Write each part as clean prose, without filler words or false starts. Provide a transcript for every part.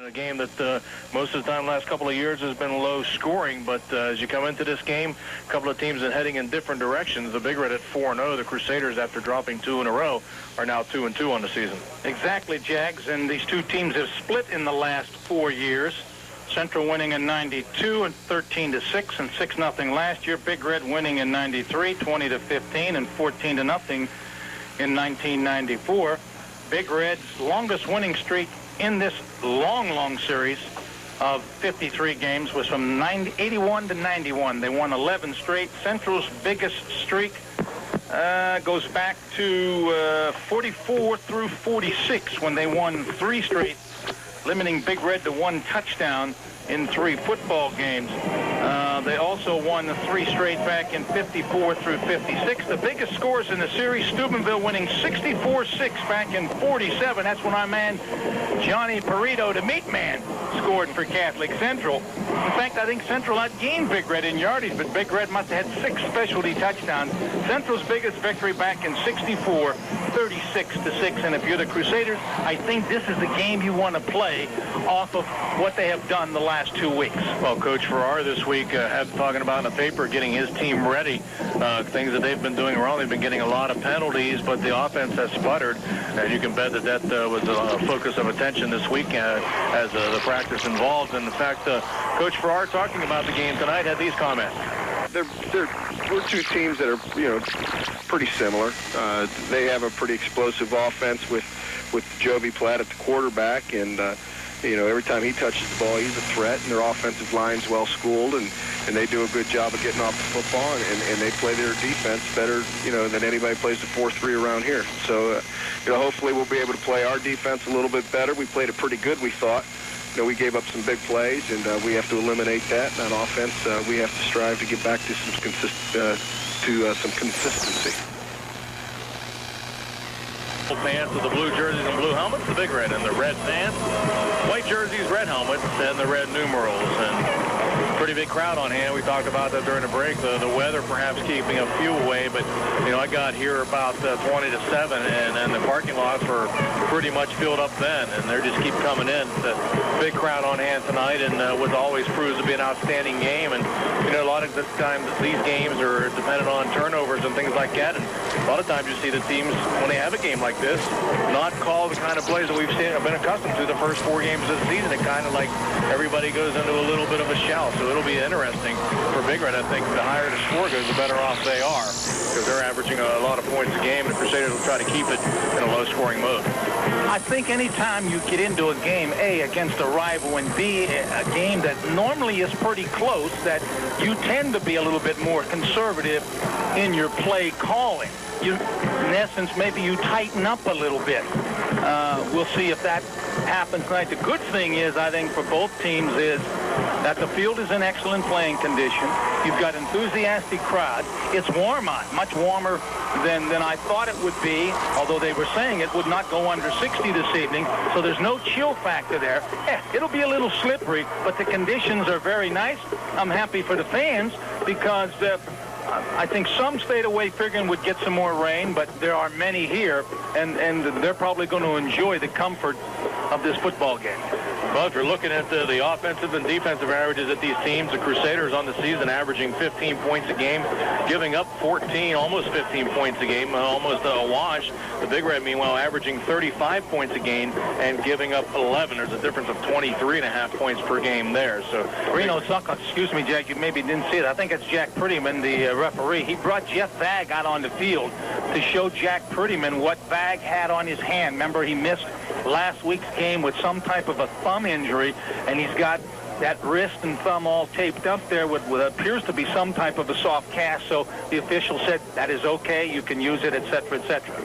A game that most of the time last couple of years has been low scoring, but as you come into this game, a couple of teams that heading in different directions. The Big Red at 4-0. The Crusaders, after dropping 2 in a row, are now 2-2 on the season. Exactly, Jags, and these two teams have split in the last 4 years. Central winning in 92 and 13-6 and 6-0 last year. Big Red winning in 93, 20-15 and 14-0 in 1994. Big Red's longest winning streak in this long series of 53 games was from 81 to 91. They won 11 straight. Central's biggest streak goes back to 44 through 46 when they won 3 straight, limiting Big Red to 1 touchdown in 3 football games. They also won 3 straight back in 54 through 56. The biggest scores in the series, Steubenville winning 64-6 back in 47. That's when our man Johnny Perito, the meat man, scored for Catholic Central. In fact, I think Central outgained Big Red in yardage, but Big Red must have had 6 specialty touchdowns. Central's biggest victory back in 64, 36-6. And if you're the Crusaders, I think this is the game you want to play off of what they have done the last 2 weeks. Well, Coach Farrar this week had talking about in the paper getting his team ready. Things that they've been doing wrong. They've been getting a lot of penalties, but the offense has sputtered. And you can bet that that was a focus of attention this week as the practice involved. And in fact, Coach Farrar, talking about the game tonight, had these comments. We're 2 teams that are, pretty similar. They have a pretty explosive offense with Jovi Platt at the quarterback, and every time he touches the ball, he's a threat, and their offensive line's well schooled, and they do a good job of getting off the football, and they play their defense better, than anybody plays the 4-3 around here. So, hopefully we'll be able to play our defense a little bit better. We played it pretty good, we thought. We gave up some big plays, and we have to eliminate that. And on offense, we have to strive to get back to some consistency. Fans with the blue jerseys and blue helmets, the Big Red, and the red fans, white jerseys, red helmets, and the red numerals. And pretty big crowd on hand. We talked about that during the break. The weather perhaps keeping a few away, but I got here about 20 to 7, and the parking lots were pretty much filled up then, and they just keep coming in. It's a big crowd on hand tonight, and what always proves to be an outstanding game. And a lot of the times these games are dependent on turnovers and things like that. And a lot of times you see the teams, when they have a game like this, not call the kind of plays that we've been accustomed to the first 4 games of the season. It kind of like everybody goes into a little bit of a shell. So it'll be interesting for Big Red. I think the higher the score goes, the better off they are, because they're averaging a lot of points a game, and the Crusaders will try to keep it in a low-scoring mode. I think anytime you get into a game, A, against a rival, and B, a game that normally is pretty close, that you tend to be a little bit more conservative in your play calling. In essence, maybe you tighten up a little bit. We'll see if that happens tonight. The good thing is, I think, for both teams is that the field is in excellent playing condition. You've got enthusiastic crowd. It's warm out, much warmer than I thought it would be, although they were saying it would not go under 60 this evening, so there's no chill factor there. It'll be a little slippery, but the conditions are very nice. I'm happy for the fans because I think some stayed away figuring would get some more rain, but there are many here, and they're probably going to enjoy the comfort of this football game. Well, if you're looking at the offensive and defensive averages at these teams, the Crusaders on the season averaging 15 points a game, giving up 14, almost 15 points a game, almost a wash. The Big Red, meanwhile, averaging 35 points a game and giving up 11. There's a difference of 23.5 points per game there. So Reno Succock, excuse me, Jack, you maybe didn't see it. I think it's Jack Prettyman, the referee. He brought Jeff Vag out on the field to show Jack Prettyman what Vag had on his hand. Remember, he missed last week's game with some type of a thumb injury, and he's got that wrist and thumb all taped up there with what appears to be some type of a soft cast. So the official said that is okay, you can use it, etc., etc.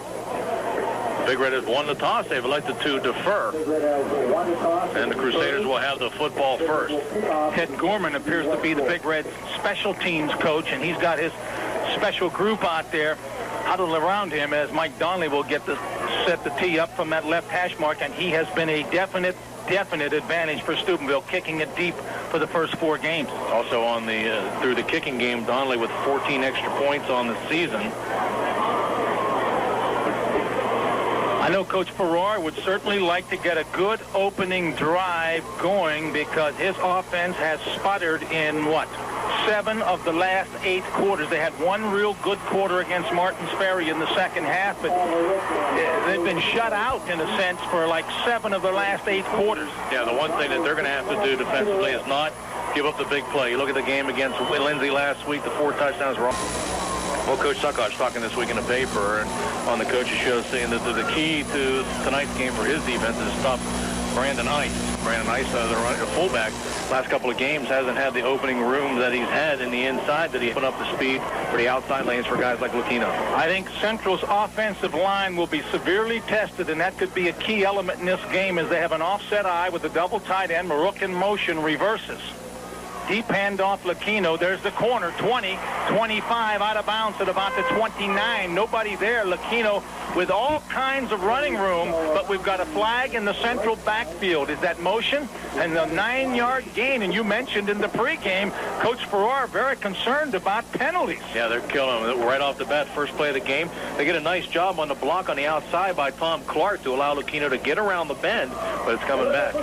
Big Red has won the toss. They've elected to defer, and the Crusaders will have the football first. Ted Gorman appears to be the Big Red special teams coach, and he's got his special group out there huddled around him as Mike Donnelly will get the set the tee up from that left hash mark, and he has been a definite advantage for Steubenville, kicking it deep for the first 4 games. Also on the through the kicking game, Donnelly with 14 extra points on the season. I know Coach Farrar would certainly like to get a good opening drive going because his offense has sputtered in, 7 of the last 8 quarters. They had one real good quarter against Martins Ferry in the second half, but they've been shut out, in a sense, for like 7 of the last 8 quarters. Yeah, the one thing that they're going to have to do defensively is not give up the big play. You look at the game against Lindsay last week, the 4 touchdowns were Well, Coach Suckosh talking this week in the paper and on the coaches show, saying that the key to tonight's game for his defense is to stop Brandon Ice. Brandon Ice, the fullback, last couple of games hasn't had the opening room that he's had in the inside that he put up the speed for the outside lanes for guys like Lucchino. I think Central's offensive line will be severely tested, and that could be a key element in this game as they have an offset eye with a double tight end. Marook in motion reverses. Deep handoff, Lucchino. There's the corner. 20, 25, out of bounds at about the 29. Nobody there. Lucchino with all kinds of running room, but we've got a flag in the central backfield. Is that motion? And the 9-yard gain. And you mentioned in the pregame, Coach Farrar very concerned about penalties. Yeah, they're killing them right off the bat. First play of the game. They get a nice job on the block on the outside by Tom Clark to allow Lucchino to get around the bend, but it's coming back.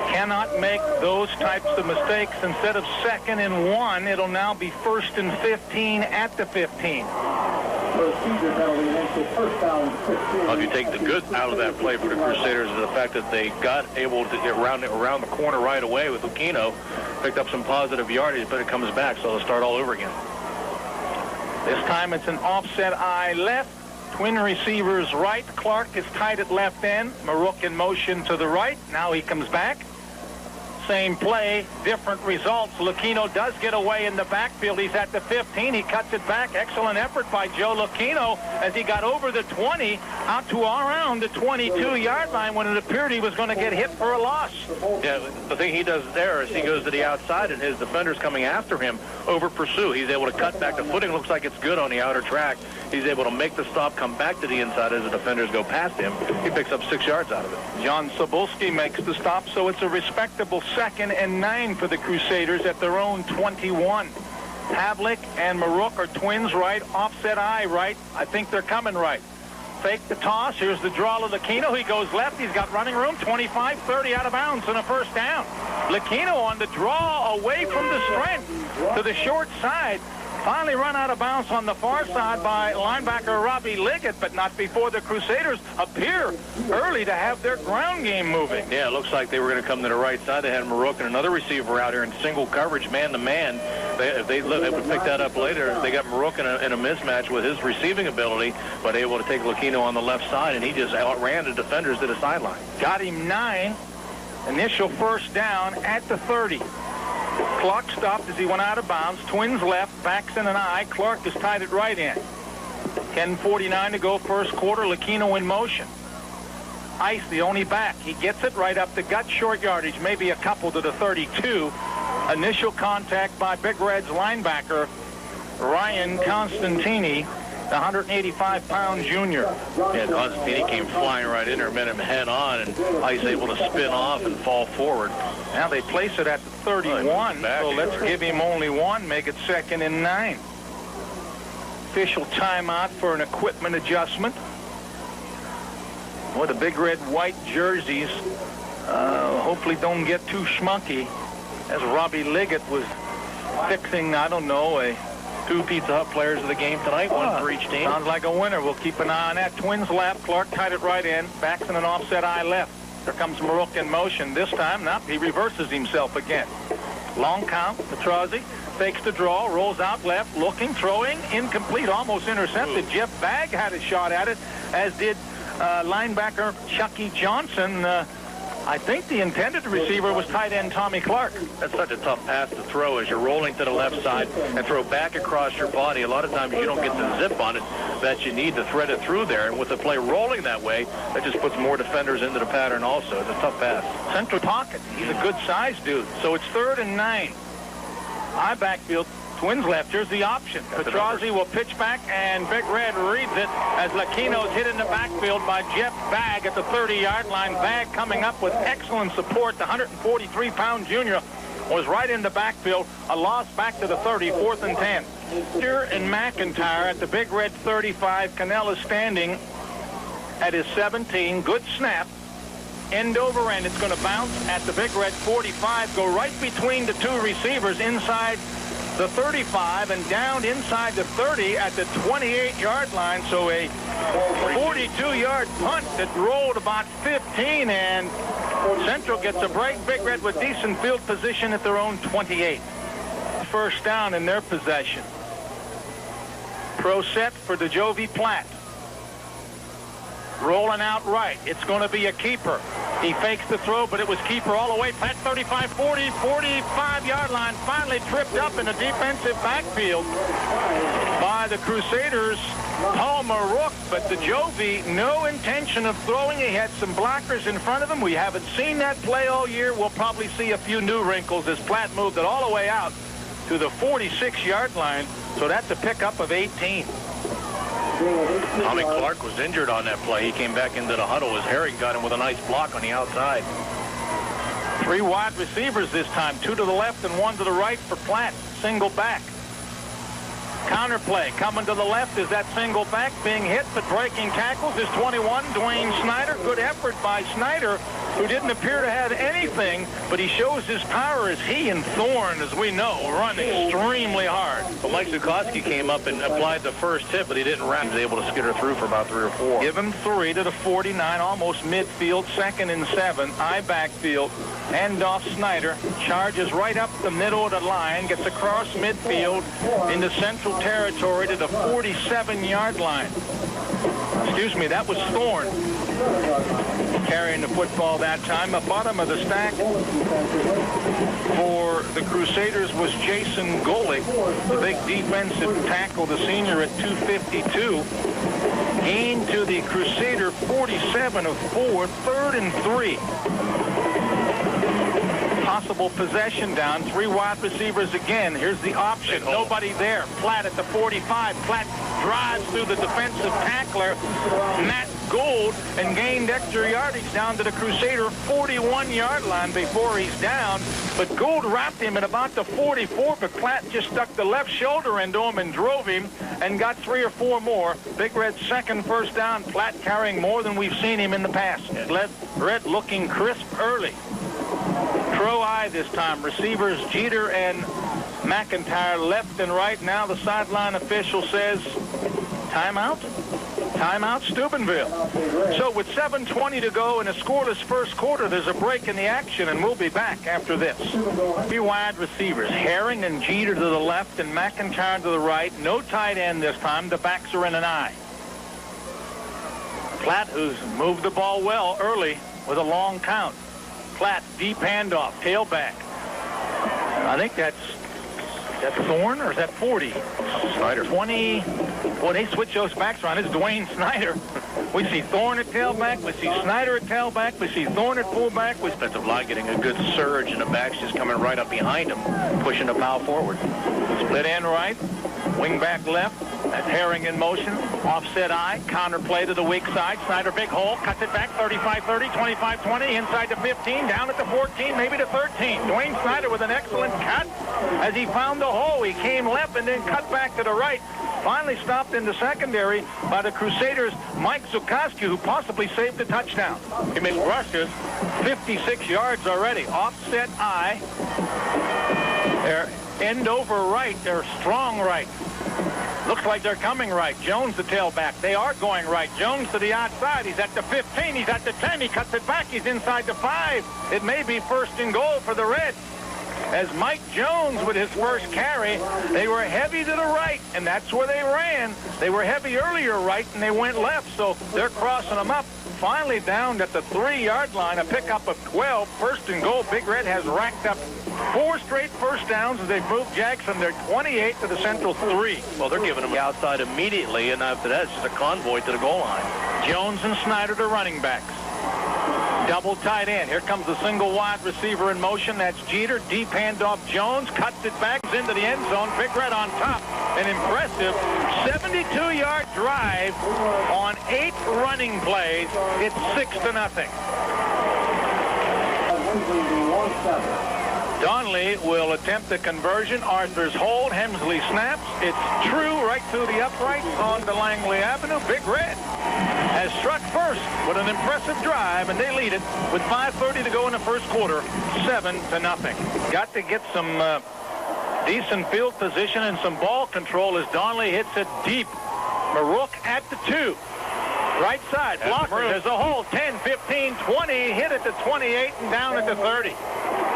Cannot make those types of mistakes. Instead of 2nd and 1, it'll now be 1st and 15 at the 15. Well, if you take the good out of that play for the Crusaders is the fact that they got able to get around the corner right away with Lucchino, picked up some positive yardage, but it comes back, so they'll start all over again. This time it's an offset eye left. Twin receivers right. Clark is tight at left end. Marook in motion to the right. Now he comes back. Same play, different results. Lucchino does get away in the backfield. He's at the 15. He cuts it back. Excellent effort by Joe Lucchino as he got over the 20 out to around the 22-yard line when it appeared he was going to get hit for a loss. Yeah, the thing he does there is he goes to the outside and his defender's coming after him over pursuit. He's able to cut back. The footing looks like it's good on the outer track. He's able to make the stop, come back to the inside as the defenders go past him. He picks up 6 yards out of it. John Cebulski makes the stop, so it's a respectable 2nd and 9 for the Crusaders at their own 21. Havlik and Marook are twins right, offset eye right. I think they're coming right. Fake the toss. Here's the draw of Lucchino. He goes left. He's got running room. 25, 30 out of bounds and a first down. Lucchino on the draw away from the strength to the short side. Finally run out of bounds on the far side by linebacker Robbie Liggett, but not before the Crusaders appear early to have their ground game moving. Yeah, it looks like they were going to come to the right side. They had Marook and another receiver out here in single coverage, man-to-man. If they would pick that up later. They got Marook in a mismatch with his receiving ability, but able to take Lucchino on the left side, and he just outran the defenders to the sideline. Got him 9. Initial first down at the 30. Clock stopped as he went out of bounds. Twins left, backs in an eye. Clark is tied at right end. 10:49 to go first quarter. Lucchino in motion. Ice, the only back. He gets it right up the gut, short yardage, maybe a couple to the 32. Initial contact by Big Red's linebacker, Ryan Constantini, the 185-pound junior. Yeah, Constantini came flying right in there, met him head on, and Ice able to spin off and fall forward. Now they place it at the 31, so let's give him only 1, make it 2nd and 9. Official timeout for an equipment adjustment. Boy, the Big Red white jerseys hopefully don't get too schmunky, as Robbie Liggett was fixing, I don't know, 2 Pizza Hut players of the game tonight, 1 for each team. Sounds like a winner. We'll keep an eye on that. Twins left, Clark tied it right in, backs in an offset eye left. Here comes Marook in motion. This time, now he reverses himself again. Long count, Petrozzi fakes the draw, rolls out left, looking, throwing, incomplete, almost intercepted. Ooh. Jeff Bagg had a shot at it, as did linebacker Chucky Johnson. I think the intended receiver was tight end Tommy Clark. That's such a tough pass to throw as you're rolling to the left side and throw back across your body. A lot of times you don't get the zip on it that you need to thread it through there. And with the play rolling that way, that just puts more defenders into the pattern also. It's a tough pass. Central pocket. He's a good-sized dude. So it's 3rd and 9. High backfield. Twins left. Here's the option. Petrozzi will pitch back, and Big Red reads it as Lucchino's hit in the backfield by Jeff Bagg at the 30-yard line. Bagg coming up with excellent support. The 143-pound junior was right in the backfield. A loss back to the 30, 4th and 10. Here and McIntyre at the Big Red 35. Cannell is standing at his 17. Good snap. End over end. It's going to bounce at the Big Red 45. Go right between the two receivers inside the 35 and down inside the 30 at the 28-yard line. So a 42-yard punt that rolled about 15, and Central gets a break. Big Red with decent field position at their own 28. First down in their possession. Pro set for the Jovi Platt. Rolling out right. It's going to be a keeper. He fakes the throw, but it was keeper all the way. Platt 35, 40, 45-yard line. Finally tripped up in the defensive backfield by the Crusaders' Paul Marook. But the Jovi, no intention of throwing. He had some blockers in front of him. We haven't seen that play all year. We'll probably see a few new wrinkles as Platt moved it all the way out to the 46-yard line. So that's a pickup of 18. Tommy Clark was injured on that play. He came back into the huddle as Harry got him with a nice block on the outside. 3 wide receivers this time, 2 to the left and 1 to the right for Platt. Single back. Counter play coming to the left is that single back being hit, but breaking tackles is 21, Dwayne Snyder. Good effort by Snyder, who didn't appear to have anything, but he shows his power as he and Thorne, as we know, run extremely hard. Well, Mike Zukowski came up and applied the first hit, but he didn't wrap. He was able to skitter through for about 3 or 4. Give him 3 to the 49, almost midfield, 2nd and 7, eye backfield. Hand off Snyder, charges right up the middle of the line, gets across midfield into Central territory to the 47-yard line. Excuse me, that was Thorne carrying the football that time. The bottom of the stack for the Crusaders was Jason Golick, the big defensive tackle, the senior at 252. Gain to the Crusader 47 of 4, 3rd and 3. Possible possession down. 3 wide receivers again. Here's the option. Nobody there. Platt at the 45. Platt drives through the defensive tackler, Matt Gould, and gained extra yardage down to the Crusader 41-yard line before he's down. But Gould wrapped him at about the 44, but Platt just stuck the left shoulder into him and drove him and got 3 or 4 more. Big Red's 2nd first down. Platt carrying more than we've seen him in the past. Red looking crisp early. Crow eye this time. Receivers Jeter and McIntyre left and right. Now the sideline official says timeout. Timeout, Steubenville. So with 7:20 to go in a scoreless first quarter, there's a break in the action, and we'll be back after this. 3 wide receivers, Herring and Jeter to the left and McIntyre to the right. No tight end this time. The backs are in an eye. Platt, who's moved the ball well early with a long count. Platt, deep handoff, tailback. I think that's Thorne, or is that 40? Snyder. 20. Well, they switch those backs around. It's Dwayne Snyder. We see Thorne at tailback. We see Snyder at tailback. We see Thorne at fullback. Defensive line getting a good surge, and the backs just coming right up behind him, pushing the foul forward. Split end right. Wing back left. That's Herring in motion. Offset eye. Counter play to the weak side. Snyder big hole. Cuts it back. 35-30, 25-20. Inside to 15. Down at the 14. Maybe to 13. Dwayne Snyder with an excellent cut. As he found the hole, he came left and then cut back to the right. Finally stopped in the secondary by the Crusaders' Mike Zukowski, who possibly saved the touchdown. He made rushes 56 yards already. Offset eye. They're end over right. They're strong right. Looks like they're coming right. Jones the tailback. They are going right. Jones to the outside. He's at the 15. He's at the 10. He cuts it back. He's inside the 5. It may be 1st and goal for the Reds. As Mike Jones with his first carry, they were heavy to the right, and that's where they ran. They were heavy earlier right, and they went left, so they're crossing them up. Finally down at the 3-yard line, a pickup of 12. 1st and goal. Big Red has racked up 4 straight first downs as they've moved Jags from their 28 to the Central 3. Well, they're giving them the outside immediately, and after that, it's just a convoy to the goal line. Jones and Snyder, the running backs. Double tight end. Here comes the single wide receiver in motion. That's Jeter. Deep handoff. Jones cuts it back into the end zone. Big Red on top. An impressive 72-yard drive on 8 running plays. It's 6-0. Donnelly will attempt the conversion. Arthur's hold. Hemsley snaps. It's true right through the upright on to Langley Avenue. Big Red has struck first with an impressive drive, and they lead it with 5:30 to go in the first quarter, 7-0. Got to get some decent field position and some ball control as Donnelly hits it deep. Marook at the 2. Right side, blocker, there's a hole, 10, 15, 20, hit at the 28 and down at the 30.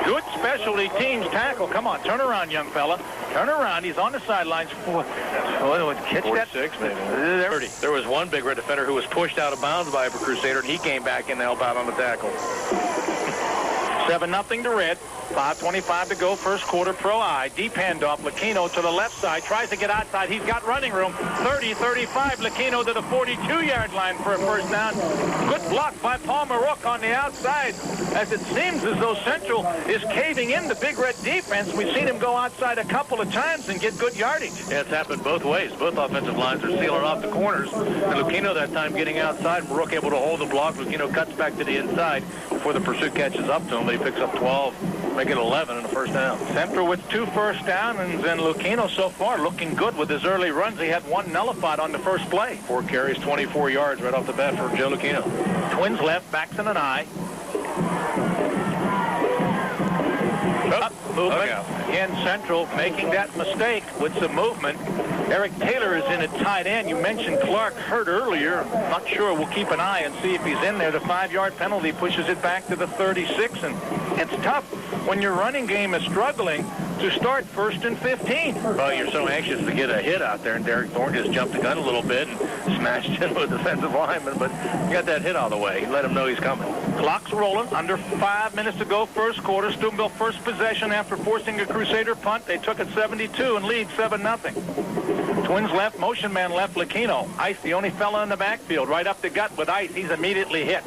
Good specialty teams tackle. Come on, turn around, young fella. Turn around. He's on the sidelines. Catch that. 46, maybe. 30. There was one Big Red defender who was pushed out of bounds by a Crusader, and he came back in to help out on the tackle. 7-0 to Red. 5:25 to go, first quarter. Pro I. Deep handoff. Lucchino to the left side. Tries to get outside. He's got running room. 30, 35. Lucchino to the 42-yard line for a first down. Good block by Paul Marook on the outside, as it seems as though Central is caving in the Big Red defense. We've seen him go outside a couple of times and get good yardage. Yeah, it's happened both ways. Both offensive lines are sealing off the corners. And Lucchino that time getting outside. Marook able to hold the block. Lucchino cuts back to the inside before the pursuit catches up to him, but he picks up 12. Make it 11 and a first down. Central with 2 first downs, and then Lucchino so far looking good with his early runs. He had 1 nullified on the first play. 4 carries, 24 yards right off the bat for Joe Lucchino. Twins left, backs in an eye. Up movement. Again, Central making that mistake with some movement. Eric Taylor is in at tight end. You mentioned Clark hurt earlier. Not sure. We'll keep an eye and see if he's in there. The 5-yard penalty pushes it back to the 36, and it's tough when your running game is struggling to start 1st and 15. Well, you're so anxious to get a hit out there, and Derek Thorne just jumped the gun a little bit and smashed into a defensive lineman, but he got that hit out of the way. He let him know he's coming. Clock's rolling. Under 5 minutes to go, first quarter. Steubenville first possession after forcing a Crusader punt. They took it 72 and lead 7-0. Twins left, motion man left, Lucchino. Ice, the only fella in the backfield, right up the gut with Ice. He's immediately hit.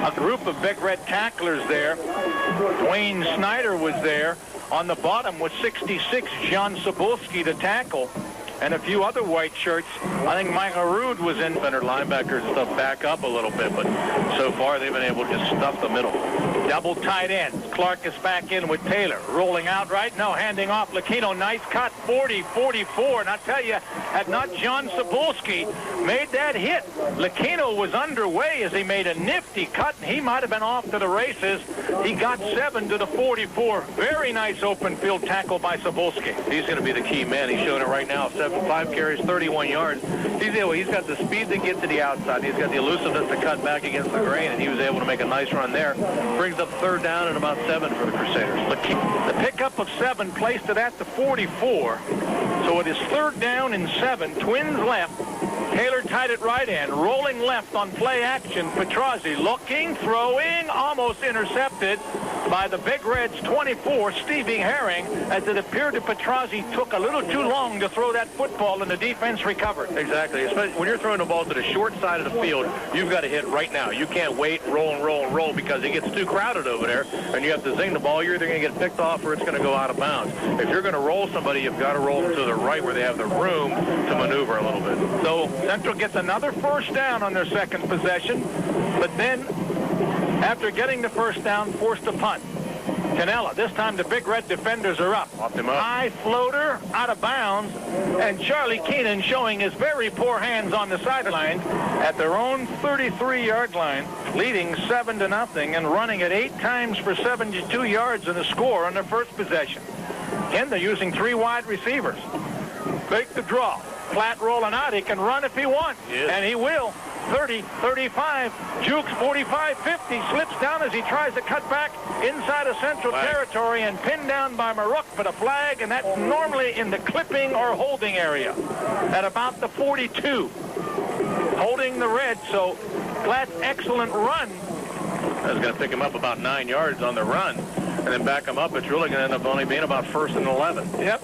A group of Big Red tacklers there. Dwayne Snyder was there. On the bottom was 66, John Cebulski to tackle, and a few other white shirts. I think Michael Rude was in. Center linebackers and stuff back up a little bit, but so far they've been able to just stuff the middle. Double tight ends. Clark is back in with Taylor. Rolling out right now, handing off Lucchino. Nice cut, 40, 44. And I tell you, had not John Cebulski made that hit, Lucchino was underway as he made a nifty cut, and he might have been off to the races. He got 7 to the 44. Very nice open field tackle by Cebulski. He's going to be the key man. He's showing it right now. 5 carries, 31 yards. He's got the speed to get to the outside. He's got the elusiveness to cut back against the grain, and he was able to make a nice run there. Brings up 3rd down and about 7 for the Crusaders. The pickup of 7 placed it at the 44. So it is 3rd down and 7. Twins left. Taylor tied it right end. Rolling left on play action. Petrozzi looking, throwing, almost intercepted by the Big Reds 24, Stevie Herring, as it appeared that Petrozzi took a little too long to throw that football, and the defense recovered. Exactly. Especially when you're throwing the ball to the short side of the field, you've got to hit right now. You can't wait, roll and roll and roll, because it gets too crowded over there, and you have to zing the ball. You're either going to get picked off or it's going to go out of bounds. If you're going to roll somebody, you've got to roll them to the right where they have the room to maneuver a little bit. So Central gets another first down on their second possession, but then after getting the first down, forced a punt. Canella, this time the Big Red defenders are up. High floater, out of bounds, and Charlie Keenan showing his very poor hands on the sideline at their own 33-yard line, leading 7-0 and running it 8 times for 72 yards in the score on their first possession. Again, they're using 3 wide receivers. Make the draw. Flat rolling out. He can run if he wants, and he will. 30, 35, jukes 45, 50, slips down as he tries to cut back inside of Central territory and pinned down by Marook, but a flag, and that's normally in the clipping or holding area at about the 42. Holding the red, so Platt's excellent run. That's going to pick him up about 9 yards on the run, and then back him up. It's really going to end up only being about 1st and 11. Yep.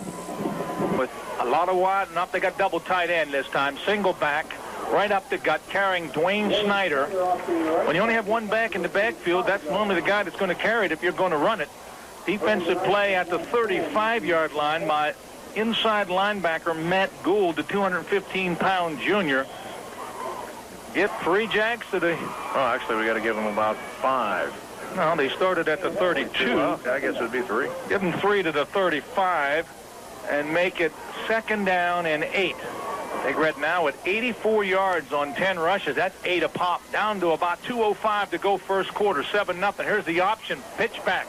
With a lot of wide and up, they got double tight end this time. Single back. Right up the gut, carrying Dwayne Snyder. When you only have one back in the backfield, that's normally the guy that's going to carry it if you're going to run it. Defensive play at the 35-yard line by inside linebacker Matt Gould, the 215-pound junior. Give 3 jacks to the... Oh, actually, we got to give him about 5. Well, they started at the 32. Well, I guess it would be 3. Give them 3 to the 35 and make it 2nd down and 8. Big Red now at 84 yards on 10 rushes. That's 8 a pop. Down to about 2:05 to go first quarter. 7-0. Here's the option. Pitch back.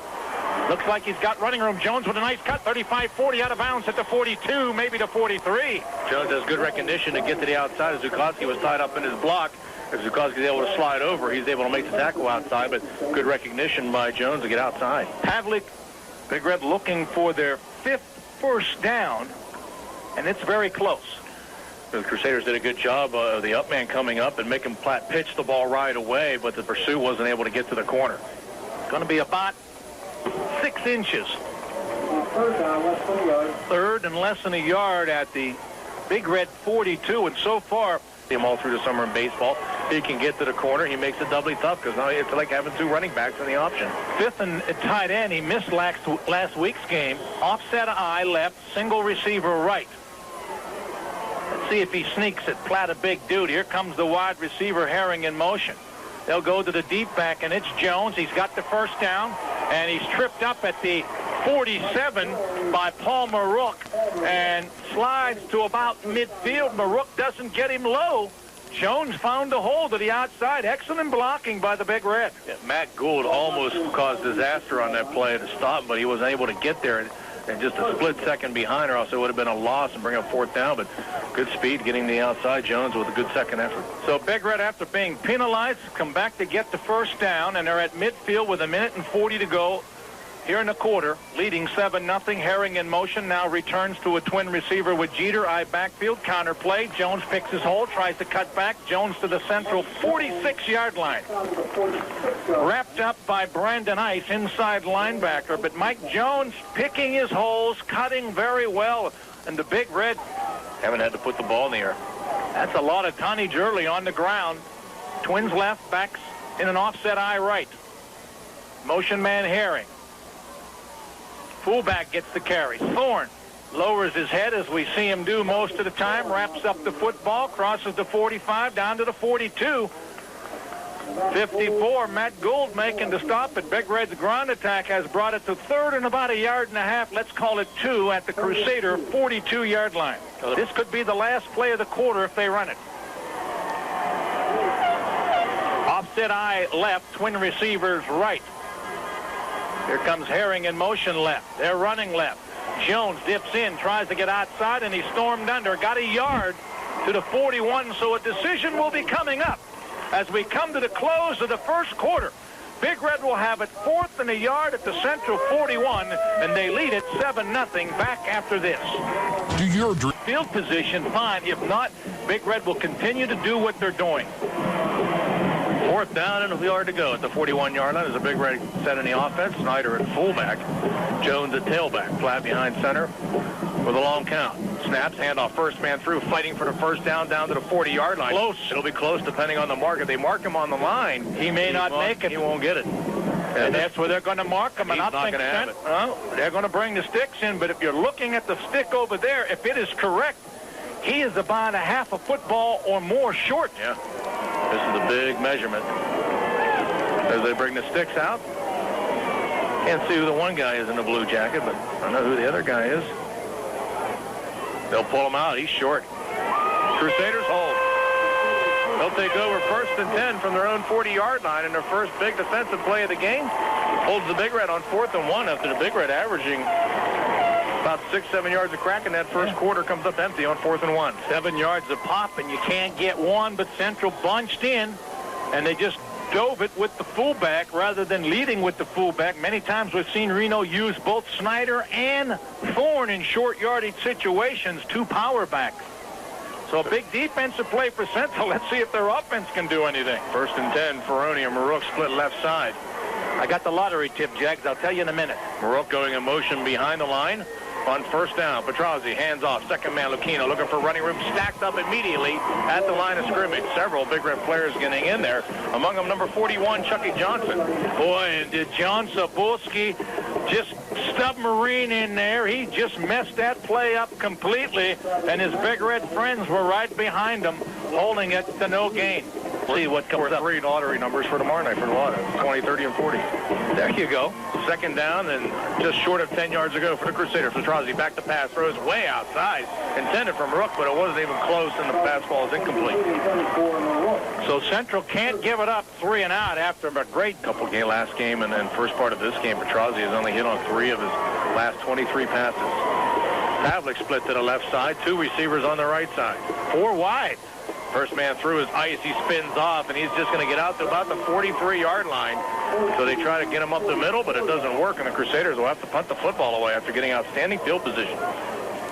Looks like he's got running room. Jones with a nice cut. 35-40 out of bounds at the 42, maybe the 43. Jones has good recognition to get to the outside. As Zukowski was tied up in his block. If Zukowski's able to slide over, he's able to make the tackle outside, but good recognition by Jones to get outside. Pavlik, Big Red looking for their 5th first down, and it's very close. The Crusaders did a good job of the up man coming up and making Platt pitch the ball right away, but the pursuit wasn't able to get to the corner. Going to be about 6 inches. 3rd and less than a yard at the Big Red 42, and so far, him all through the summer in baseball. He can get to the corner. He makes it doubly tough because now it's like having 2 running backs in the option. 5th and tight end. He missed last week's game. Offset eye left, single receiver right. Let's see if he sneaks it. Platt a big dude. Here comes the wide receiver Herring in motion. They'll go to the deep back, and it's Jones. He's got the first down, and he's tripped up at the 47 by Paul Marook and slides to about midfield. Marook doesn't get him low. Jones found a hole to the outside. Excellent blocking by the Big Red. Yeah, Matt Gould almost caused disaster on that play to stop, but he wasn't able to get there. And just a split second behind her, also it would have been a loss and bring up 4th down, but good speed getting the outside. Jones with a good second effort. So Big Red, after being penalized, come back to get the first down, and they're at midfield with 1:40 to go here in the quarter, leading 7-0. Herring in motion now returns to a twin receiver with Jeter. Eye backfield, counter play. Jones picks his hole, tries to cut back. Jones to the central 46-yard line. Wrapped up by Brandon Ice, inside linebacker. But Mike Jones picking his holes, cutting very well. And the Big Red haven't had to put the ball in the air. That's a lot of tonnage early on the ground. Twins left, backs in an offset eye right. Motion man Herring. Fullback gets the carry. Thorne lowers his head, as we see him do most of the time, wraps up the football, crosses the 45 down to the 42. 54, Matt Gould making the stop, but Big Red's ground attack has brought it to 3rd and about 1.5 yards. Let's call it 2 at the Crusader 42-yard line. This could be the last play of the quarter if they run it. Offset eye left, twin receivers right. Here comes Herring in motion left. They're running left. Jones dips in, tries to get outside, and he stormed under. Got 1 yard to the 41, so a decision will be coming up as we come to the close of the first quarter. Big Red will have it 4th and 1 yard at the central 41, and they lead it 7-0 back after this. Do your field position fine. If not, Big Red will continue to do what they're doing. 4th down and 1 yard to go at the 41-yard line. As a Big Red set in the offense. Snyder at fullback. Jones at tailback. Platt behind center with a long count. Snaps, handoff, first man through, fighting for the first down to the 40-yard line. Close. It'll be close depending on the mark. If they mark him on the line, he may not make it. He won't get it. And that's where they're going to mark him. He's not going to have it. They're going to bring the sticks in, but if you're looking at the stick over there, if it is correct, he is about a half a football or more short. Yeah. This is a big measurement. As they bring the sticks out. Can't see who the one guy is in the blue jacket, but I know who the other guy is. They'll pull him out. He's short. Crusaders hold. They'll take over 1st and 10 from their own 40-yard line in their first big defensive play of the game. Holds the Big Red on 4th and 1 after the Big Red averaging about 6-7 yards of crack in that first quarter. Comes up empty on 4th and 1. 7 yards of pop, and you can't get one, but Central bunched in, and they just dove it with the fullback rather than leading with the fullback. Many times we've seen Reno use both Snyder and Thorne in short yardage situations, 2 power backs. So a big defensive play for Central. Let's see if their offense can do anything. 1st and 10, Ferroni and Marook split left side. I got the lottery tip, Jags. I'll tell you in a minute. Marook going in motion behind the line. On 1st down, Petrozzi hands off. Second man, Lucchino looking for running room. Stacked up immediately at the line of scrimmage. Several Big Red players getting in there. Among them, number 41, Chucky Johnson. Boy, and did John Sapolsky just submarine in there. He just messed that play up completely, and his Big Red friends were right behind him, holding it to no gain. See what comes up. 3 lottery numbers for tomorrow night for the lotto. 20, 30, and 40. There you go. Second down and just short of 10 yards ago for the Crusaders. Petrozzi back to pass, throws way outside. Intended from Rook, but it wasn't even close, and the pass ball is incomplete. So Central can't give it up 3 and out after a great couple game last game and then first part of this game. Petrozzi has only hit on 3 of his last 23 passes. Pavlik split to the left side. 2 receivers on the right side. 4 wide. First man through is ice. He spins off, and he's just going to get out to about the 43-yard line. So they try to get him up the middle, but it doesn't work, and the Crusaders will have to punt the football away after getting outstanding field position.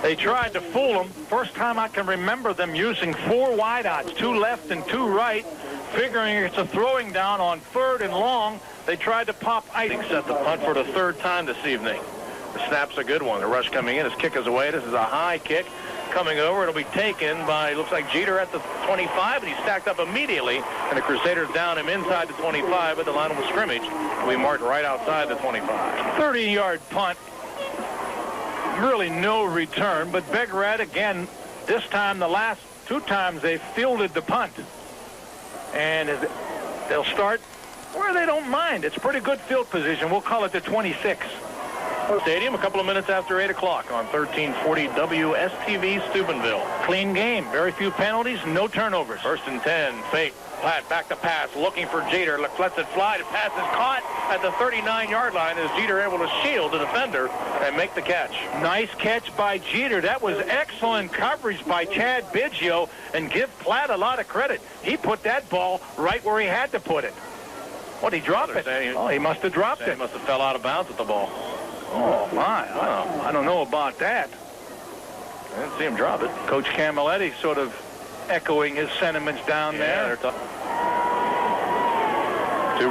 They tried to fool him. First time I can remember them using 4 wideouts, 2 left and 2 right, figuring it's a throwing down on 3rd and long. They tried to pop ice. Set the punt for the 3rd time this evening. The snap's a good one. The rush coming in. His kick is away. This is a high kick. Coming over, it'll be taken by, looks like Jeter at the 25, and he's stacked up immediately, and the Crusaders down him inside the 25 at the line of scrimmage. We marked right outside the 25. 30-yard punt. Really no return, but Big Red, again, this time, the last 2 times they fielded the punt. And they'll start where they don't mind. It's pretty good field position. We'll call it the 26. Stadium a couple of minutes after 8 o'clock on 1340 WSTV Steubenville. Clean game. Very few penalties, no turnovers. 1st and 10. Fake. Platt back to pass. Looking for Jeter. Lets it fly. The pass is caught at the 39-yard line. Is Jeter able to shield the defender and make the catch? Nice catch by Jeter. That was excellent coverage by Chad Biggio. And give Platt a lot of credit. He put that ball right where he had to put it. What, he dropped it? Oh, he must have dropped it. He must have fell out of bounds at the ball. Oh, my. Wow. I don't know about that. I didn't see him drop it. Coach Camilletti sort of echoing his sentiments down there. 2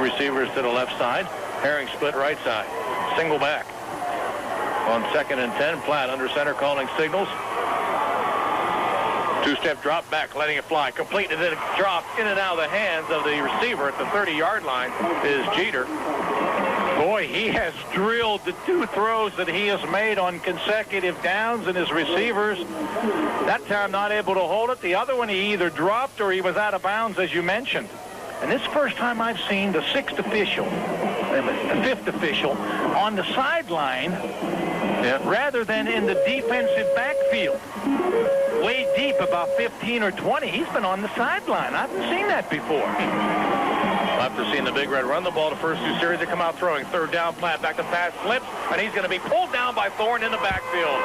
receivers to the left side. Herring split right side. Single back. On 2nd and 10, Platt under center calling signals. 2-step drop back, letting it fly. Complete, and then it dropped in and out of the hands of the receiver at the 30-yard line is Jeter. Boy, he has drilled the 2 throws that he has made on consecutive downs, and his receivers, that time not able to hold it. The other one he either dropped or he was out of bounds, as you mentioned. And this is the first time I've seen the 5th official on the sideline rather than in the defensive backfield. Way deep, about 15 or 20. He's been on the sideline. I haven't seen that before. After seeing the Big Red run the ball the first 2 series, they come out throwing. 3rd down, Platt back to pass, slips, and he's going to be pulled down by Thorne in the backfield.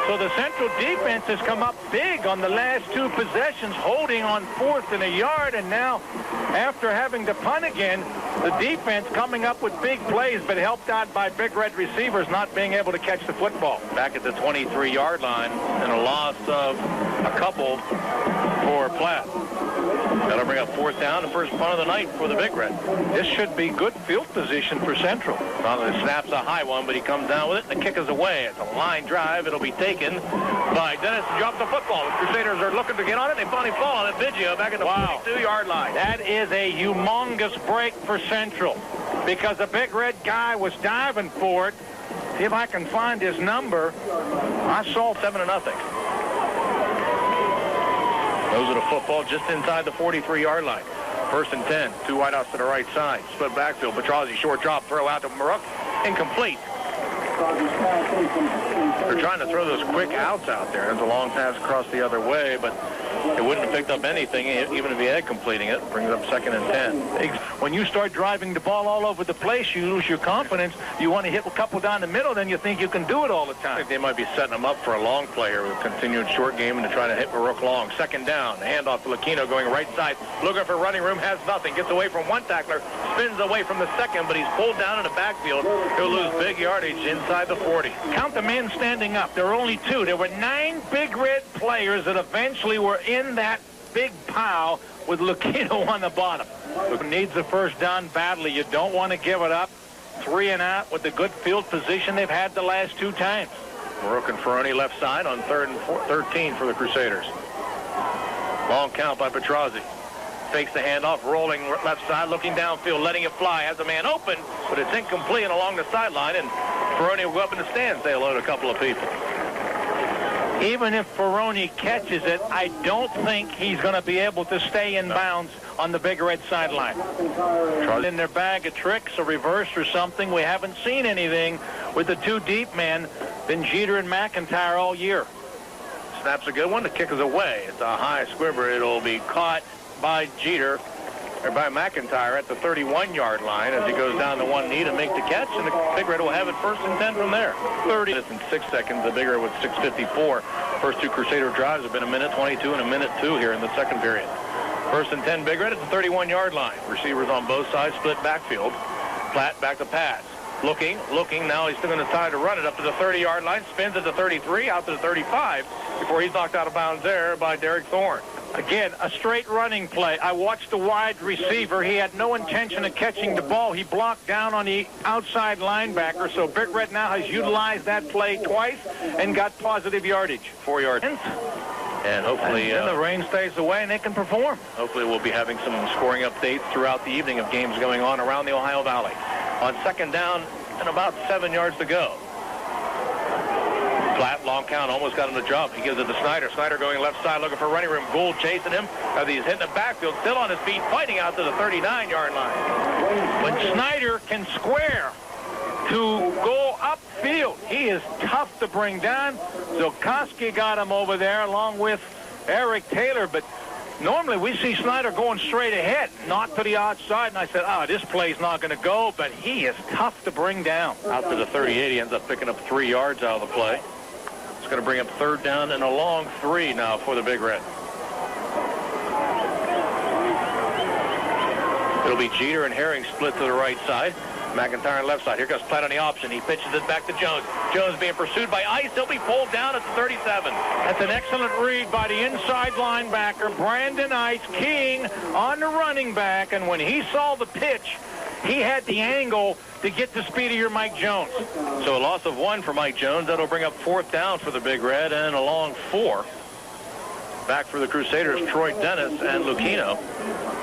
So the Central defense has come up big on the last 2 possessions, holding on 4th and a yard, and now after having to punt again, the defense coming up with big plays, but helped out by Big Red receivers not being able to catch the football. Back at the 23-yard line, and a loss of a couple for Platt. That'll bring up 4th down, the first punt of the night for the Big Red. This should be good field position for Central. Well, the snap's a high one, but he comes down with it, and the kick is away. It's a line drive. It'll be taken by Dennis to drop the football. The Crusaders are looking to get on it. They finally fall on it. Biggio back at the 42-yard line. That is a humongous break for Central because the Big Red guy was diving for it. See if I can find his number. I saw 7-0. Those are the football just inside the 43-yard line. 1st and 10. 2 wideouts to the right side. Split backfield. Petrozzi short drop. Throw out to Maruk. Incomplete. They're trying to throw those quick outs out there. There's a long pass across the other way, but it wouldn't have picked up anything even if he had completing it. Brings up 2nd and 10. When you start driving the ball all over the place, you lose your confidence. You want to hit a couple down the middle, then you think you can do it all the time. I think they might be setting him up for a long play here with a continued short game and to try to hit Baruch long. 2nd down. Handoff to Lucchino going right side. Looking for running room. Has nothing. Gets away from one tackler. Spins away from the second, but he's pulled down in the backfield. He'll lose big yardage inside the 40. Count the men standing up. There are only 2. There were 9 Big Red players that eventually were in that big pile with Lucchino on the bottom. Needs the first down badly. You don't want to give it up. 3 and out with the good field position they've had the last 2 times. Baruch and Ferroni left side on 3rd and 13 for the Crusaders. Long count by Petrozzi. Fakes the handoff, rolling left side, looking downfield, letting it fly. Has a man open, but it's incomplete and along the sideline. And Ferroni will go up in the stands, say hello to a couple of people. Even if Ferroni catches it, I don't think he's going to be able to stay in bounds on the Big Red sideline. In their bag of tricks, a reverse or something. We haven't seen anything with the two deep men, been Jeter and McIntyre all year. Snap's a good one. The kick is away. It's a high squibber. It'll be caught by Jeter, or by McIntyre at the 31-yard line as he goes down to one knee to make the catch, and the Big Red will have it 1st and 10 from there. 30 minutes and 6 seconds. The Big Red with 6:54. First two Crusader drives have been 1:22 and 1:02 here in the second period. 1st and 10 Big Red at the 31-yard line. Receivers on both sides, split backfield. Platt back to pass. Looking. Now he's still going to try to run it up to the 30-yard line. Spins at the 33, out to the 35, before he's knocked out of bounds there by Derek Thorne. Again, a straight running play. I watched the wide receiver. He had no intention of catching the ball. He blocked down on the outside linebacker. So Big Red now has utilized that play twice and got positive yardage. 4 yards. And hopefully the rain stays away and they can perform. Hopefully we'll be having some scoring updates throughout the evening of games going on around the Ohio Valley. On 2nd down and about 7 yards to go. Platt, long count, almost got him the jump. He gives it to Snyder. Snyder going left side looking for running room. Gould chasing him as he's hitting the backfield, still on his feet, fighting out to the 39-yard line. When Snyder can square to go upfield, he is tough to bring down. Zilkowski got him over there along with Eric Taylor, but normally we see Snyder going straight ahead, not to the outside, and I said, this play's not going to go, but he is tough to bring down. Out to the 38, he ends up picking up 3 yards out of the play. It's going to bring up 3rd down and a long 3 now for the Big Red. It'll be Jeter and Herring split to the right side. McIntyre on left side. Here goes Platt on the option. He pitches it back to Jones. Jones being pursued by Ice. He'll be pulled down at the 37. That's an excellent read by the inside linebacker, Brandon Ice, keying on the running back. And when he saw the pitch, he had the angle to get the speed of your Mike Jones. So a loss of 1 for Mike Jones. That'll bring up 4th down for the Big Red and a long 4. Back for the Crusaders, Troy Dennis and Lucchino.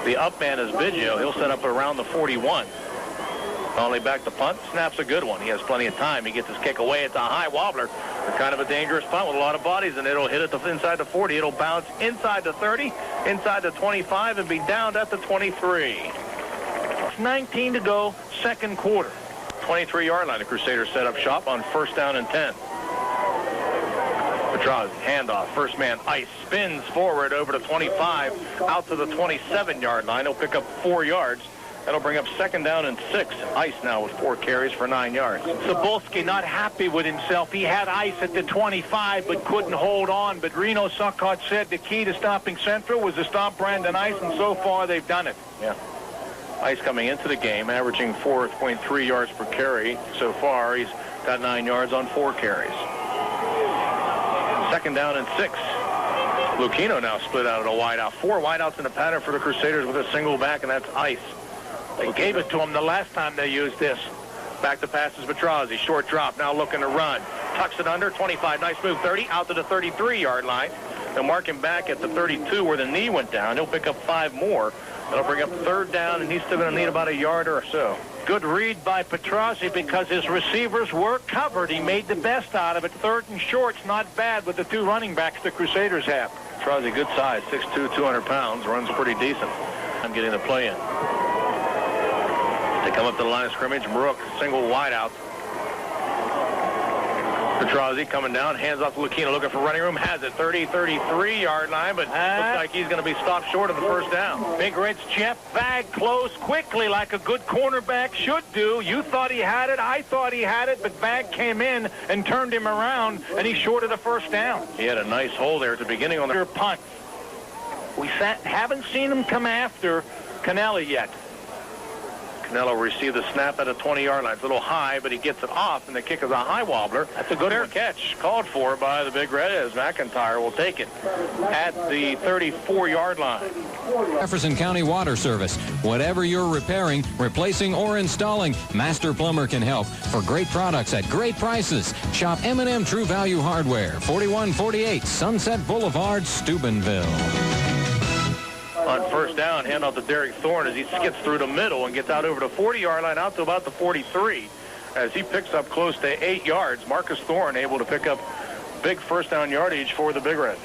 The up man is Biggio. He'll set up around the 41. Only back to punt. Snap's a good one. He has plenty of time. He gets his kick away. It's a high wobbler. It's kind of a dangerous punt with a lot of bodies, and it'll hit it inside the 40. It'll bounce inside the 30, inside the 25, and be downed at the 23. 19 to go, second quarter. 23-yard line. The Crusaders set up shop on 1st down and 10. Petrozzi, handoff. First man, Ice, spins forward over to 25, out to the 27-yard line. He'll pick up 4 yards. That'll bring up 2nd down and 6. Ice now with 4 carries for 9 yards. Cebulski not happy with himself. He had Ice at the 25 but couldn't hold on. But Reno Suckhart said the key to stopping Central was to stop Brandon Ice, and so far they've done it. Yeah. Ice coming into the game, averaging 4.3 yards per carry. So far, he's got 9 yards on 4 carries. 2nd down and 6. Lucchino now split out at a wideout. 4 wideouts in the pattern for the Crusaders with a single back, and that's Ice. They gave it to him the last time they used this. Back to passes Petrozzi. Short drop. Now looking to run. Tucks it under. 25. Nice move. 30. Out to the 33-yard line. They'll mark him back at the 32 where the knee went down. He'll pick up 5 more. That'll bring up 3rd down, and he's still going to need about a yard or so. Good read by Petrozzi because his receivers were covered. He made the best out of it. 3rd and short's not bad with the 2 running backs the Crusaders have. Petrozzi, good size. 6'2", 200 pounds. Runs pretty decent. I'm getting the play in. They come up to the line of scrimmage. Brook, single wideout. Petrozzi coming down, hands off to Lucchino, looking for running room. Has it, 30, 33-yard line, but looks like he's going to be stopped short of the 1st down. Big Red's Jeff Bagg closed quickly like a good cornerback should do. You thought he had it, I thought he had it, but Bagg came in and turned him around, and he's short of the 1st down. He had a nice hole there at the beginning on the punt. We haven't seen him come after Canella yet. Canelo received the snap at a 20-yard line. It's a little high, but he gets it off, and the kick is a high wobbler. That's a good fair catch called for by the Big Red as McIntyre will take it at the 34-yard line. Jefferson County Water Service. Whatever you're repairing, replacing, or installing, Master Plumber can help. For great products at great prices, shop M&M True Value Hardware, 4148 Sunset Boulevard, Steubenville. On 1st down, handoff to Derek Thorne as he skids through the middle and gets out over the 40-yard line out to about the 43. As he picks up close to 8 yards, Marcus Thorne able to pick up big first down yardage for the Big Reds.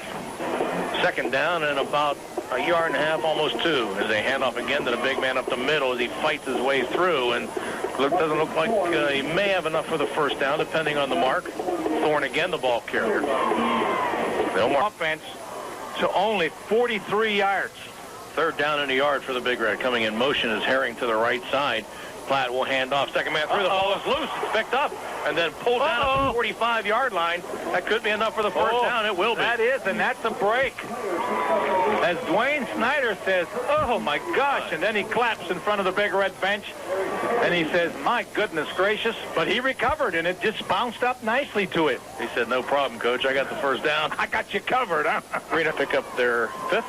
Second down and about a yard and a half, almost 2, as they hand off again to the big man up the middle as he fights his way through. And doesn't look like he may have enough for the first down, depending on the mark. Thorne again, the ball carrier. No offense to only 43 yards. Third down and a yard for the Big Red. Coming in motion is Herring to the right side. Platt will hand off. Second man through. The ball is loose. It's picked up and then pulled down at the 45-yard line. That could be enough for the first down. It will be. That is, and that's a break. As Dwayne Snyder says, oh, my gosh, and then he claps in front of the Big Red bench, and he says, my goodness gracious, but he recovered, and it just bounced up nicely to it. He said, no problem, Coach. I got the first down. I got you covered, huh? Reno pick up their 5th,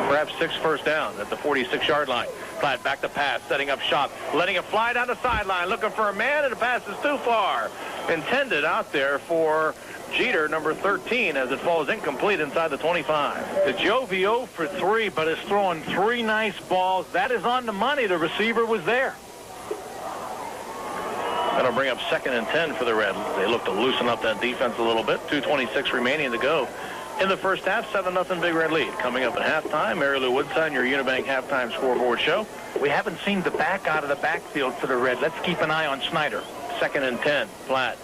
perhaps 6th first down at the 46-yard line. Platt back to pass, setting up shop, letting it fly down the sideline, looking for a man, and the pass is too far. Intended out there for Jeter, number 13, as it falls incomplete inside the 25. The Jovi 0 for 3, but is throwing 3 nice balls. That is on the money. The receiver was there. That'll bring up 2nd and 10 for the Reds. They look to loosen up that defense a little bit. 2:26 remaining to go in the first half. 7-0 Big Red lead. Coming up at halftime, Mary Lou Woodside, your Unibank halftime scoreboard show. We haven't seen the back out of the backfield for the Reds. Let's keep an eye on Snyder. 2nd and 10. Platt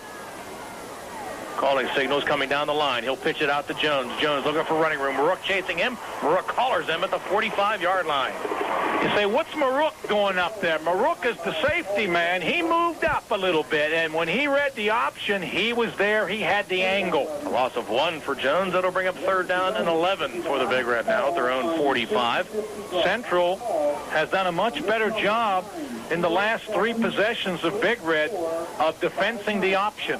calling signals coming down the line. He'll pitch it out to Jones. Jones looking for running room. Marook chasing him. Marook collars him at the 45-yard line. You say, what's Marook doing up there? Marook is the safety man. He moved up a little bit, and when he read the option, he was there. He had the angle. A loss of 1 for Jones. That'll bring up 3rd down and 11 for the Big Red now at their own 45. Central has done a much better job in the last 3 possessions of Big Red of defensing the option.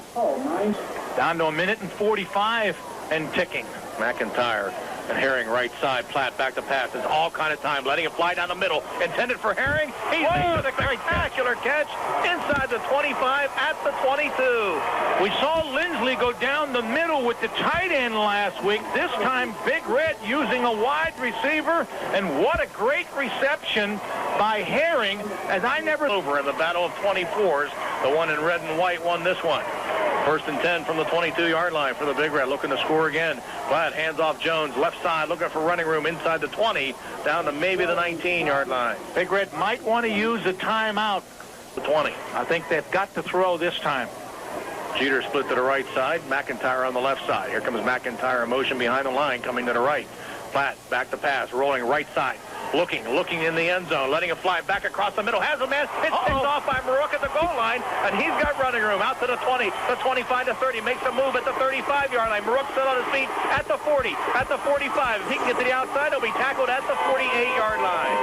Down to 1:45 and ticking. McIntyre and Herring right side. Platt back to pass. It's all kind of time. Letting it fly down the middle. Intended for Herring. He's made a spectacular catch inside the 25 at the 22. We saw Lindsley go down the middle with the tight end last week. This time Big Red using a wide receiver. And what a great reception by Herring, as I never... Over in the battle of 24s. The one in red and white won this one. 1st and 10 from the 22-yard line for the Big Red, looking to score again. Platt hands off Jones, left side, looking for running room inside the 20, down to maybe the 19-yard line. Big Red might want to use a timeout. The 20. I think they've got to throw this time. Jeter split to the right side, McIntyre on the left side. Here comes McIntyre in motion behind the line, coming to the right. Platt back to pass, rolling right side. Looking in the end zone, letting it fly back across the middle. Has a man. It's picked off by Marook at the goal line, and he's got running room out to the 20, the 25 to 30. Makes a move at the 35-yard line. Marook still on his feet at the 40, at the 45. If he can get to the outside, he'll be tackled at the 48-yard line.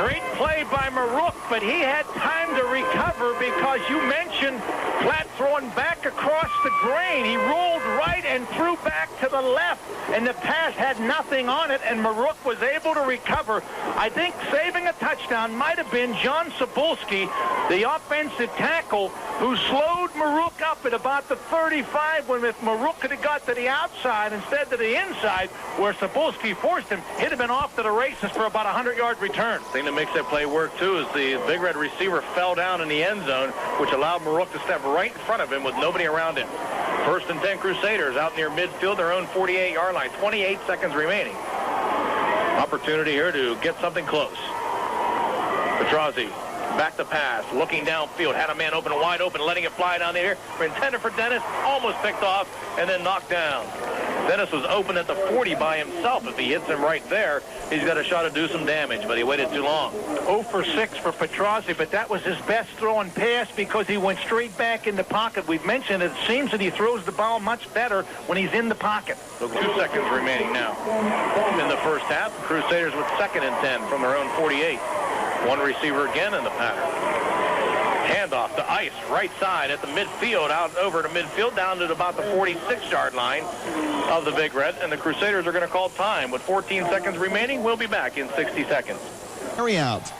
Great play by Marook, but he had time to recover because you mentioned Platt throwing back across the grain. He rolled right and threw back to the left, and the pass had nothing on it, and Marook was able to recover. I think saving a touchdown might have been John Cebulski, the offensive tackle, who slowed Marook up at about the 35 when if Marook could have got to the outside instead to the inside where Cebulski forced him, he'd have been off to the races for about a 100-yard return. The thing that makes that play work, too, is the Big Red receiver fell down in the end zone, which allowed Marook to step right in front of him with nobody around him. 1st and 10 Crusaders out near midfield, their own 48-yard line. 28 seconds remaining. Opportunity here to get something close. Petrozzi back to pass, looking downfield, had a man open, wide open, letting it fly down there. Intended for Dennis, almost picked off, and then knocked down. Dennis was open at the 40 by himself. If he hits him right there, he's got a shot to do some damage, but he waited too long. 0 for 6 for Petrozzi, but that was his best throwing pass because he went straight back in the pocket. We've mentioned it seems that he throws the ball much better when he's in the pocket. So 2 seconds remaining now. In the first half, Crusaders with 2nd and 10 from their own 48. One receiver again in the pattern. Handoff to Ice, right side at the midfield, out over to midfield, down to about the 46-yard line of the Big Red. And the Crusaders are going to call time. With 14 seconds remaining, we'll be back in 60 seconds. Carry out.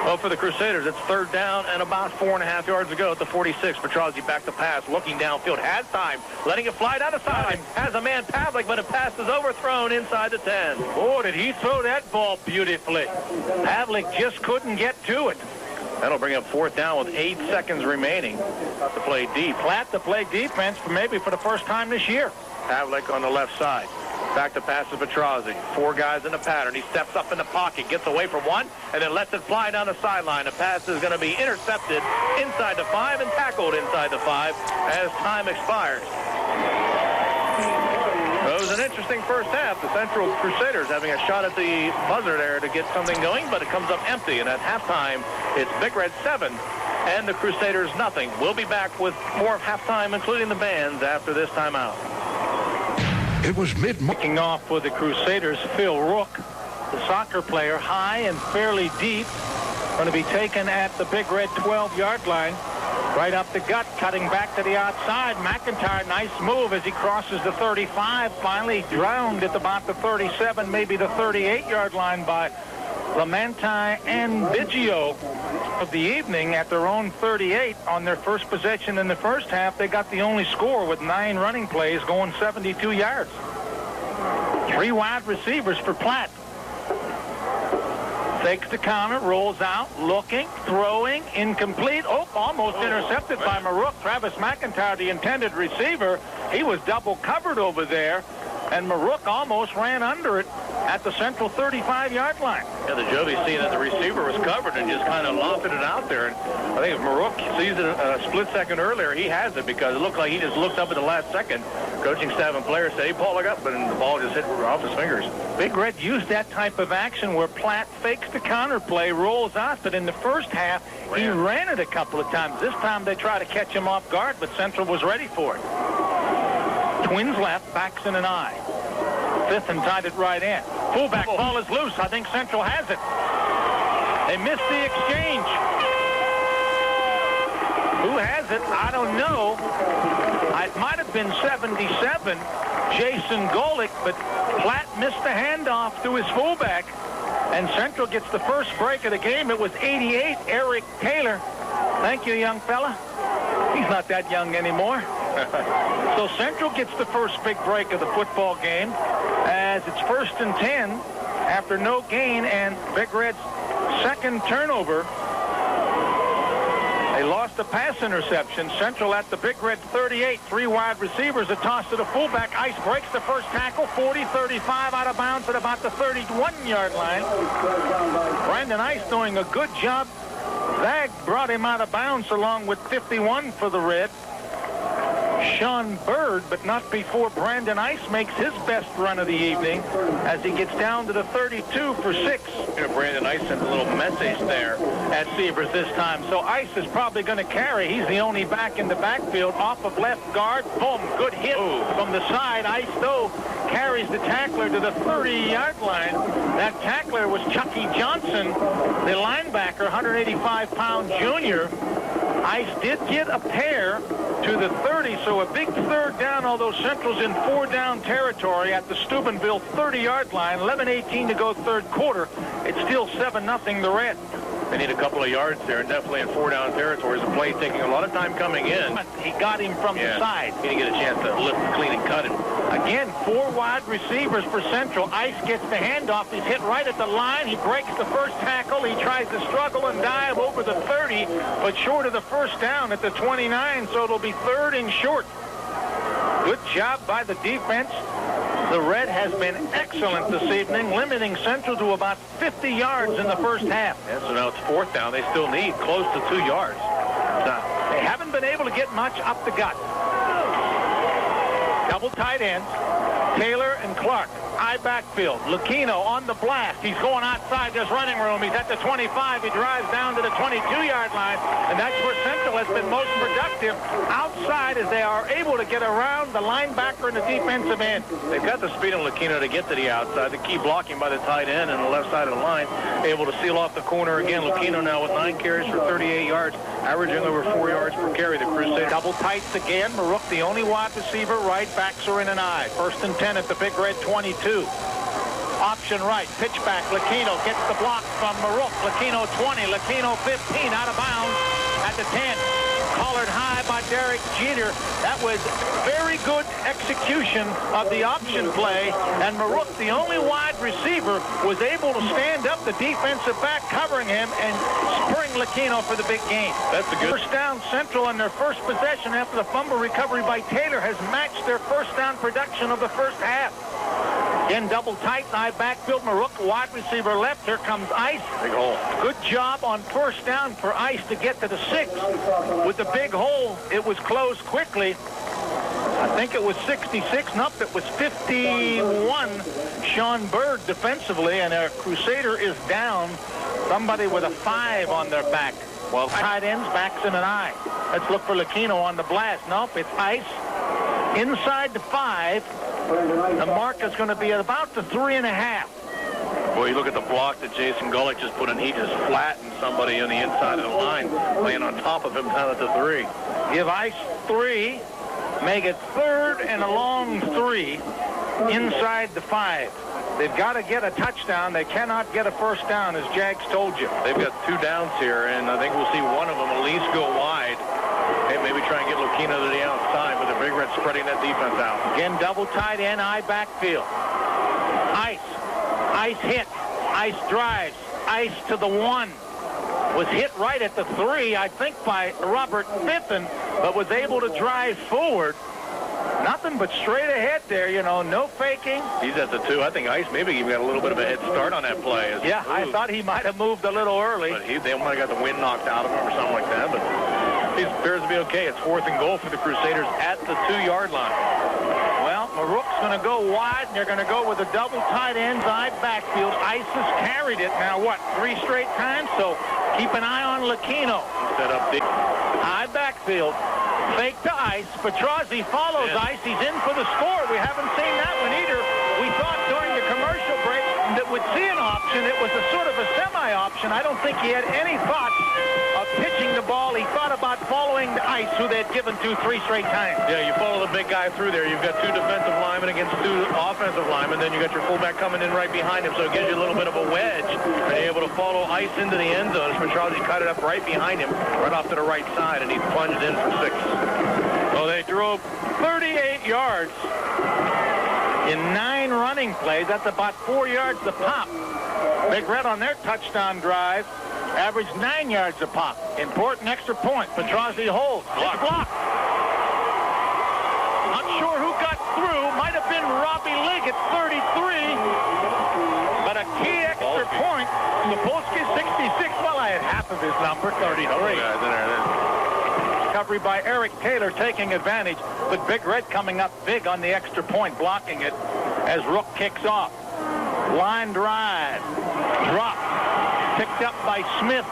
Well, for the Crusaders, it's 3rd down and about 4.5 yards to go at the 46. Petrozzi back to pass, looking downfield, has time, letting it fly down the sideline. Has a man, Pavlik, but a pass is overthrown inside the 10. Oh, did he throw that ball beautifully. Pavlik just couldn't get to it. That'll bring up 4th down with 8 seconds remaining to play deep. Platt to play defense maybe for the first time this year. Havlik on the left side. Back to pass to Petrozzi. 4 guys in the pattern. He steps up in the pocket, gets away from one, and then lets it fly down the sideline. The pass is going to be intercepted inside the 5 and tackled inside the 5 as time expires. It was an interesting first half. The Central Crusaders having a shot at the buzzer there to get something going, but it comes up empty. And at halftime, it's Big Red 7 and the Crusaders nothing. We'll be back with more of halftime, including the bands, after this timeout. It was Kicking off for the Crusaders, Phil Rook, the soccer player, high and fairly deep, going to be taken at the Big Red 12-yard line. Right up the gut, cutting back to the outside. McIntyre, nice move as he crosses the 35. Finally drowned at about the 37, maybe the 38-yard line by Lamanti and Biggio of the evening at their own 38 on their first possession in the first half. They got the only score with 9 running plays going 72 yards. 3 wide receivers for Platt. Fakes the counter, rolls out, looking, throwing, incomplete. Oh, almost intercepted by Marook. Travis McIntyre, the intended receiver. He was double covered over there, and Marook almost ran under it at the Central 35-yard line. Yeah, the Jovi seeing that the receiver was covered and just kind of lofted it out there. And I think if Marook sees it a split second earlier, he has it, because it looked like he just looked up at the last second. Coaching staff and players say, hey, Paul, look up, and the ball just hit off his fingers. Big Red used that type of action where Platt fakes the counter play, rolls out, but in the first half, he ran it a couple of times. This time they try to catch him off guard, but Central was ready for it. Twins left, backs in an eye. 5th and tied it right in. Fullback ball is loose. I think Central has it. They missed the exchange. Who has it? I don't know. It might have been 77, Jason Golick, but Platt missed the handoff to his fullback, and Central gets the first break of the game. It was 88, Eric Taylor. Thank you, young fella. He's not that young anymore. So Central gets the first big break of the football game as it's 1st and 10 after no gain, and Big Red's second turnover. They lost a pass interception. Central at the Big Red 38, 3 wide receivers, a toss to the fullback. Ice breaks the first tackle, 40-35 out of bounds at about the 31-yard line. Brandon Ice doing a good job. Zag brought him out of bounds along with 51 for the Red. Sean Bird, but not before Brandon Ice makes his best run of the evening as he gets down to the 32 for 6. You know, Brandon Ice sent a little message there At Severs this time. So Ice is probably going to carry. He's the only back in the backfield. Off of left guard. Boom. Good hit from the side. Ice, though, carries the tackler to the 30-yard line. That tackler was Chucky Johnson, the linebacker, 185-pound junior. Ice did get a pair to the 30, so a big 3rd down, although Central's in 4-down territory at the Steubenville 30-yard line. 11:18 to go 3rd quarter. It's still 7-0 the Red. They need a couple of yards there, and definitely in 4-down territories. The play taking a lot of time coming in. He got him from the side. He didn't get a chance to lift, clean, and cut it. Again, 4 wide receivers for Central. Ice gets the handoff. He's hit right at the line. He breaks the first tackle. He tries to struggle and dive over the 30, but short of the first down at the 29, so it'll be 3rd and short. Good job by the defense. The Red has been excellent this evening, limiting Central to about 50 yards in the first half. Yeah, so now it's 4th down. They still need close to 2 yards. They haven't been able to get much up the gut. Double tight ends, Taylor and Clark. High backfield. Lucchino on the blast. He's going outside. There's running room. He's at the 25. He drives down to the 22-yard line, and that's where Central has been most productive outside as they are able to get around the linebacker and the defensive end. They've got the speed on Lucchino to get to the outside. The key blocking by the tight end on the left side of the line, able to seal off the corner again. Lucchino now with 9 carries for 38 yards, averaging over 4 yards per carry. The Crusaders. Double tights again. Marook, the only wide receiver. Right backs are in an eye. 1st and 10 at the Big Red 22. Option right, pitch back. Lucchino gets the block from Marook. Lucchino 20, Lucchino 15, out of bounds at the 10. Collared high by Derek Jeter. That was very good execution of the option play, and Marook, the only wide receiver, was able to stand up. The defensive back covering him, and Spring Lucchino for the big game. That's a good. First down, Central on their first possession after the fumble recovery by Taylor has matched their first down production of the first half. Again, double tight, eye backfield, Marook, wide receiver left. Here comes Ice. Big hole. Good job on first down for Ice to get to the 6. With the big hole, it was closed quickly. I think it was 66. Nope, it was 51. Sean Bird defensively, and a Crusader is down. Somebody with a 5 on their back. Well, tight ends, backs in an eye. Let's look for Lucchino on the blast. Nope, it's Ice. Inside the 5. The mark is going to be at about the 3.5. Boy, you look at the block that Jason Golick just put in. He just flattened somebody on the inside of the line, laying on top of him down at the 3. Give Ice 3. Make it 3rd and a long 3 inside the 5. They've got to get a touchdown. They cannot get a first down, as Jags told you. They've got 2 downs here, and I think we'll see one of them at least go wide. And maybe try and get Lucchino to the outside, but the Big Red spreading that defense out. Again, double tight end, eye backfield. Ice. Ice hit. Ice drives. Ice to the 1. Was hit right at the 3, I think, by Robert Biffin, but was able to drive forward. Nothing but straight ahead there, you know, no faking. He's at the 2. I think Ice maybe even got a little bit of a head start on that play. Yeah, I thought he might have moved a little early. But they might have got the wind knocked out of him or something like that. But he appears to be okay. It's 4th and goal for the Crusaders at the 2-yard line. Well, Marook's going to go wide, and they're going to go with a double tight end, eye backfield. Ice has carried it now, what, 3 straight times? So keep an eye on Lucchino. Set up deep. Eye backfield. Fake to Ice. Petrozzi follows Ice. He's in for the score. We haven't seen that one either. We thought during the commercial break that we'd see an option. It was a sort of a semi-option. I don't think he had any thought of pitching the ball. He thought about following Ice, who they'd given to 3 straight times. Yeah, you follow the big guy through there. You've got 2 defensive linemen against 2 offensive linemen. Then you got your fullback coming in right behind him, so it gives you a little bit of a wedge. And you're able to follow Ice into the end zone. Petrozzi cut it up right behind him, right off to the right side, and he plunged in for 6. Well, they drove 38 yards in 9 running plays. That's about 4 yards a pop. Big Red on their touchdown drive averaged 9 yards a pop. Important extra point. Petrozzi holds. It's blocked. Not sure who got through. Might have been Robbie Ligg at 33. But a key extra point. Sapolsky 66. Well, I had half of his number, 33. Recovery by Eric Taylor, taking advantage, but Big Red coming up big on the extra point, blocking it as Rook kicks off. Line drive, drop, picked up by Smith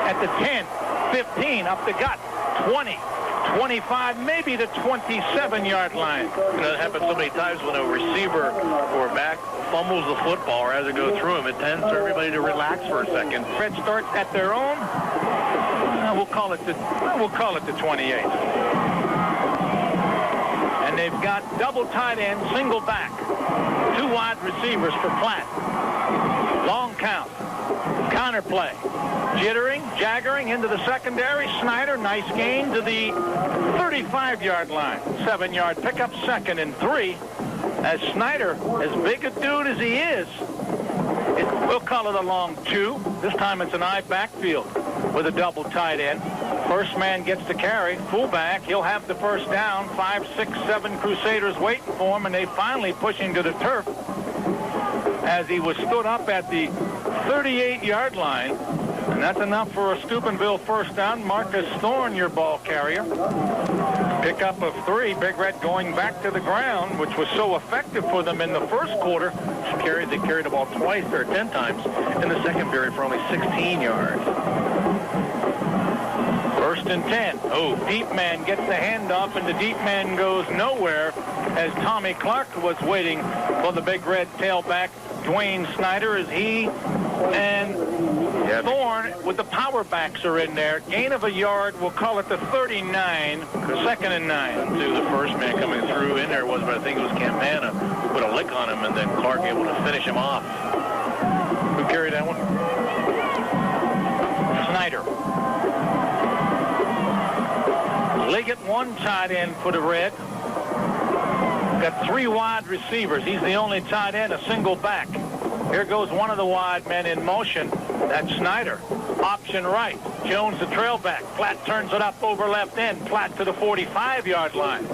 at the 10, 15, up the gut, 20, 25, maybe the 27-yard line. You know, that happens so many times when a receiver or back fumbles the football or as it goes through him. It tends for everybody to relax for a second. Red starts at their own. We'll call it the 28. And they've got double tight end, single back, 2 wide receivers for Platt. Long count. Counter play. Jittering, jaggering into the secondary. Snyder, nice gain to the 35-yard line. 7-yard pickup, 2nd and 3. As Snyder, as big a dude as he is, we'll call it a long 2. This time it's an eye backfield with a double tight end. First man gets the carry. Fullback, he'll have the first down. 5, 6, 7 Crusaders waiting for him, and they finally push him to the turf as he was stood up at the 38-yard line. And that's enough for a Steubenville first down. Marcus Thorne, your ball carrier. Pickup of 3. Big Red going back to the ground, which was so effective for them in the first quarter. They carried the ball twice or 10 times in the second period for only 16 yards. 1st and 10. Oh, deep man gets the handoff, and the deep man goes nowhere as Tommy Clark was waiting for the Big Red tailback, Dwayne Snyder, as he and Thorne with the power backs are in there. Gain of a yard, we'll call it the 39, 2nd and 9. The first man coming through in there was, but I think it was Campana who put a lick on him, and then Clark able to finish him off. Who carried that one? Snyder. Liggett, 1 tight end for the Red. Got 3 wide receivers. He's the only tight end, a single back. Here goes one of the wide men in motion. That's Snyder. Option right. Jones the trail back. Platt turns it up over left end. Platt to the 45-yard line.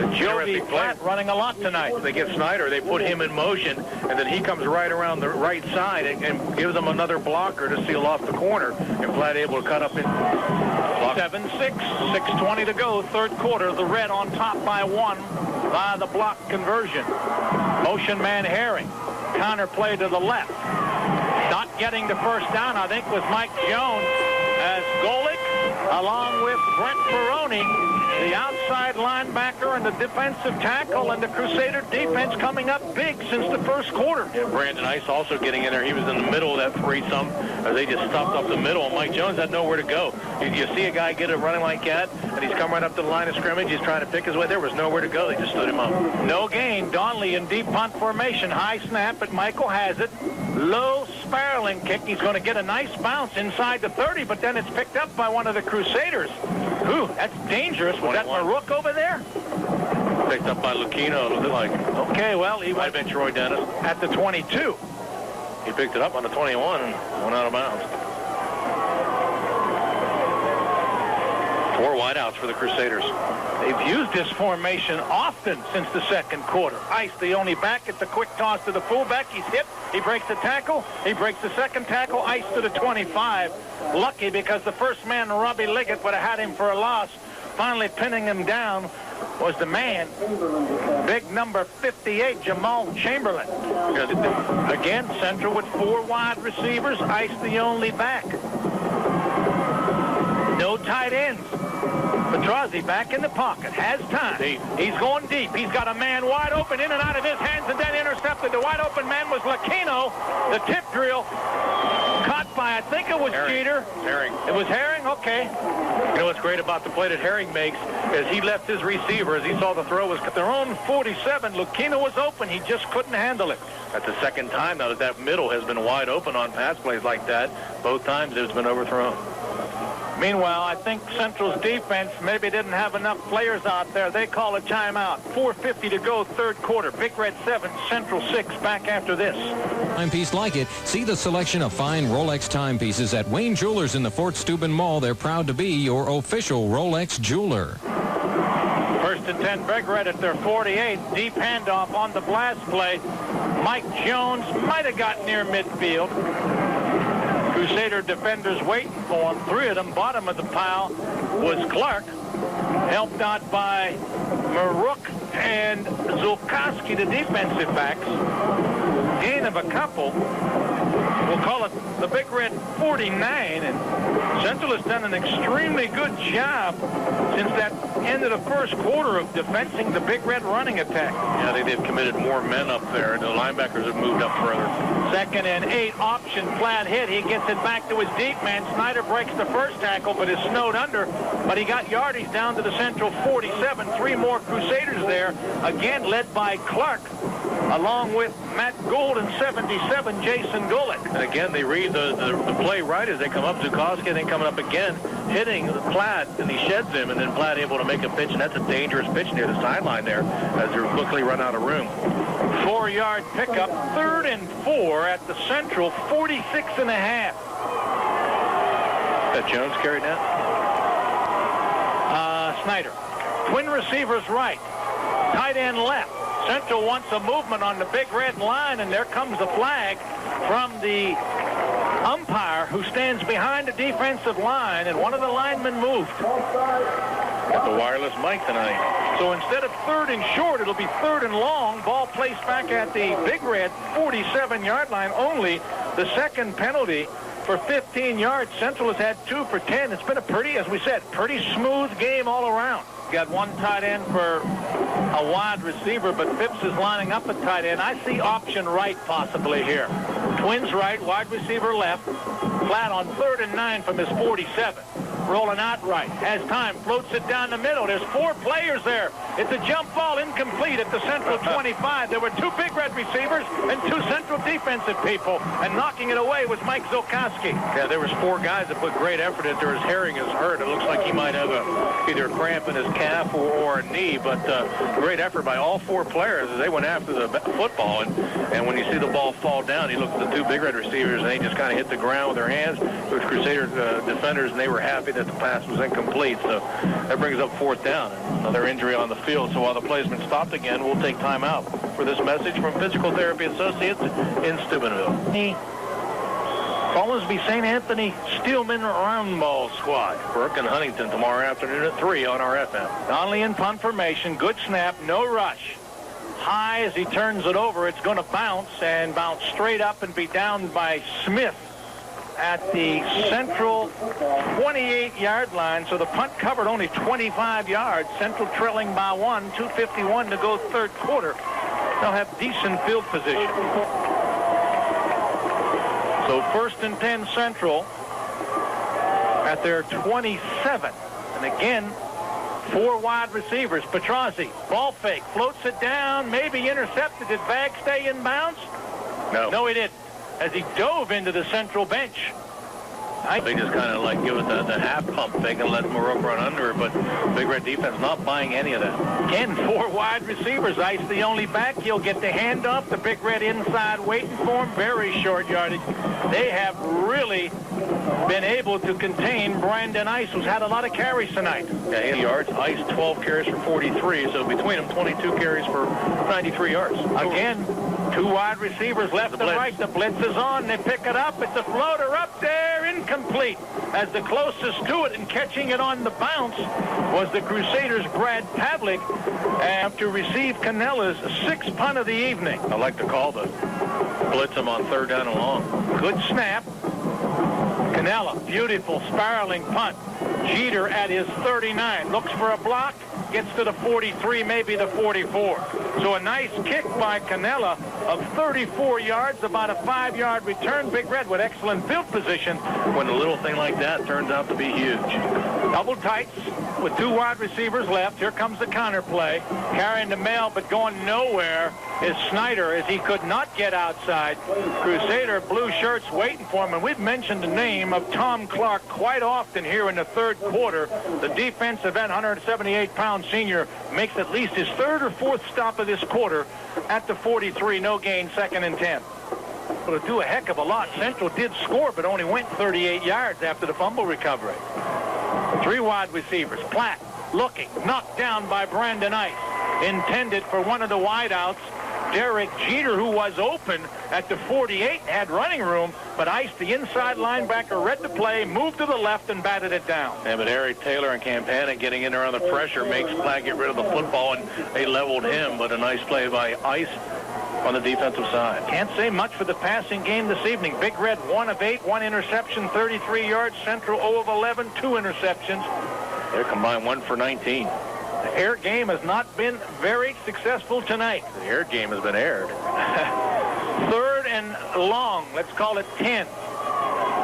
Jovi Platt running a lot tonight. They get Snyder. They put him in motion, and then he comes right around the right side and gives them another blocker to seal off the corner. And Platt able to cut up in. 7-6, 6:20 to go, third quarter. The Red on top by 1 by the block conversion. Motion man Herring. Counter play to the left. Not getting the first down, I think, was Mike Jones as Golick, along with Brent Peroni, the outside linebacker and the defensive tackle, and the Crusader defense coming up big since the first quarter. And Brandon Ice also getting in there. He was in the middle of that threesome as they just stopped up the middle, and Mike Jones had nowhere to go. You see a guy get it running like that, and he's come right up to the line of scrimmage. He's trying to pick his way. There was nowhere to go. They just stood him up. No gain. Donnelly in deep punt formation. High snap, but Michael has it. Low spiraling kick. He's going to get a nice bounce inside the 30, but then it's picked up by one of the Crusaders. Ooh, that's dangerous. Was that Marook over there? Picked up by Lucchino, it looked like. Okay, well, he might have been Troy Dennis. At the 22. He picked it up on the 21 and went out of bounds. 4 wideouts for the Crusaders. They've used this formation often since the second quarter. Ice, the only back, at the quick toss to the fullback. He's hit. He breaks the tackle. He breaks the second tackle. Ice to the 25. Lucky because the first man, Robbie Liggett, would have had him for a loss. Finally pinning him down was the man, big number 58, Jamal Chamberlain. Again, Central with 4 wide receivers. Ice the only back. No tight ends. Petrozzi back in the pocket, has time. He's going deep. He's got a man wide open, in and out of his hands, and then intercepted. The wide open man was Lucchino. The tip drill caught by, I think it was Jeter. Herring. It was Herring? Okay. You know what's great about the play that Herring makes is he left his receiver as he saw the throw was their own 47. Lucchino was open. He just couldn't handle it. That's the second time now that middle has been wide open on pass plays like that. Both times it's been overthrown. Meanwhile, I think Central's defense maybe didn't have enough players out there. They call a timeout. 4:50 to go, third quarter. Big Red 7, Central 6. Back after this. Timepiece like it. See the selection of fine Rolex timepieces at Wayne Jewelers in the Fort Steuben Mall. They're proud to be your official Rolex jeweler. First and 10, Big Red at their 48. Deep handoff on the blast play. Mike Jones might have got near midfield. Crusader defenders waiting for him. 3 of them, bottom of the pile, was Clark, helped out by Marook and Zulkowski, the defensive backs. Gain of a couple. We'll call it the Big Red 49, and Central has done an extremely good job since that end of the first quarter of defending the Big Red running attack. Yeah, they've committed more men up there, and the linebackers have moved up further. 2nd and 8, option flat hit. He gets it back to his deep man. Snyder breaks the first tackle, but is snowed under. But he got yardage down to the Central 47. 3 more Crusaders there, again led by Clark, along with Matt Gould and 77, Jason Golick. And again, they read the play right as they come up. Zukowski then coming up again, hitting Platt, and he sheds him, and then Platt able to make a pitch, and that's a dangerous pitch near the sideline there as they quickly run out of room. 4-yard pickup, 3rd and 4 at the Central 46.5. That Jones carried that? Snyder. Twin receivers right. Tight end left. Central wants a movement on the Big Red line, and there comes the flag from the umpire who stands behind the defensive line, and one of the linemen moved. Got the wireless mic tonight. So instead of 3rd and short, it'll be 3rd and long. Ball placed back at the Big Red 47-yard line. Only the second penalty for 15 yards. Central has had 2 for 10. It's been a pretty, as we said, pretty smooth game all around. Got 1 tight end for a wide receiver, but Phipps is lining up at tight end. I see option right possibly here. Twins right, wide receiver left. Flat on 3rd and 9 from his 47. rolling out right. Has time, floats it down the middle. There's 4 players there. It's a jump ball incomplete at the Central 25. There were 2 Big Red receivers and 2 Central defensive people. And knocking it away was Mike Zolkowski. Yeah, there was 4 guys that put great effort into his. Herring is hurt. It looks like he might have either a cramp in his calf or a knee, but great effort by all 4 players as they went after the football. And when you see the ball fall down, you look at the 2 Big Red receivers, and they just kind of hit the ground with their hands. It was Crusader defenders, and they were happy that the pass was incomplete. So that brings up 4th down. Another injury on the field. So while the play's been stopped again, we'll take time out for this message from Physical Therapy Associates in Steubenville. Follansby St. Anthony Steelman Round Ball Squad. Burke and Huntington tomorrow afternoon at 3 on our FM. Donnelly in punt formation. Good snap. No rush. High as he turns it over. It's going to bounce and bounce straight up and be down by Smith at the Central 28-yard line. So the punt covered only 25 yards. Central trailing by 1. 2:51 to go third quarter. They'll have decent field position. So 1st and 10 Central at their 27. And again, 4 wide receivers. Petrozzi, ball fake, floats it down, maybe intercepted. Did Vag stay in bounds? No. No, he didn't. As he dove into the Central bench. They just kind of like give it the half pump fake and let Maroke run under it, but Big Red defense not buying any of that. Again, 4 wide receivers. Ice the only back. He'll get the handoff. The Big Red inside waiting for him. Very short yardage. They have really been able to contain Brandon Ice, who's had a lot of carries tonight. Yeah, 80 yards. Ice 12 carries for 43, so between them 22 carries for 93 yards. Again, 2 wide receivers left and right. The blitz is on. They pick it up. It's a floater up there. Incomplete. As the closest to it and catching it on the bounce was the Crusaders' Brad Pavlik, and to receive Canella's 6th punt of the evening. I like to call the blitz him on 3rd down and long. Good snap. Canella, beautiful spiraling punt. Jeter at his 39. Looks for a block. Gets to the 43, maybe the 44. So a nice kick by Canella of 34 yards, about a 5-yard return. Big Red with excellent field position. When a little thing like that turns out to be huge. Double tights with 2 wide receivers left. Here comes the counter play. Carrying the mail but going nowhere is Snyder, as he could not get outside. Crusader blue shirts waiting for him. And we've mentioned the name of Tom Clark quite often here in the third quarter. The defensive end, 178-pound senior, makes at least his 3rd or 4th stop of this quarter at the 43. No gain, 2nd and 10. Well, to do a heck of a lot. Central did score, but only went 38 yards after the fumble recovery. 3 wide receivers. Platt looking, knocked down by Brandon Ice. Intended for one of the wideouts. Derek Jeter, who was open at the 48, had running room, but Ice, the inside linebacker, read the play, moved to the left, and batted it down. Yeah, but Eric Taylor and Campana getting in there on the pressure makes Platt get rid of the football, and they leveled him, but a nice play by Ice on the defensive side. Can't say much for the passing game this evening. Big Red 1 of 8, 1 interception, 33 yards. Central 0 of 11, 2 interceptions. They're combined 1 for 19. The air game has not been very successful tonight. The air game has been aired. 3rd and long. Let's call it 10.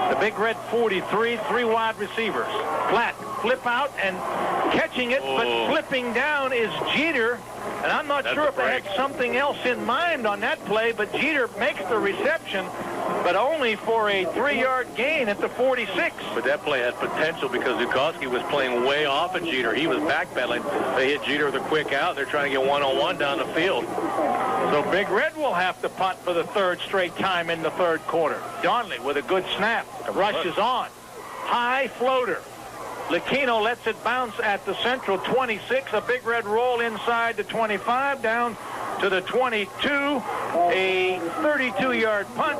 The Big Red 43, 3 wide receivers. Platt, flip out and catching it, but flipping down is Jeter. And I'm not sure if they had something else in mind on that play, but Jeter makes the reception, but only for a 3-yard gain at the 46. But that play had potential because Zukowski was playing way off of Jeter. He was backpedaling. They hit Jeter with a quick out. They're trying to get one-on-one down the field. So Big Red will have to punt for the 3rd straight time in the 3rd quarter. Donnelly with a good snap. The rush is on. High floater. Lucchino lets it bounce at the Central 26. A Big Red roll inside the 25 down to the 22. A 32-yard punt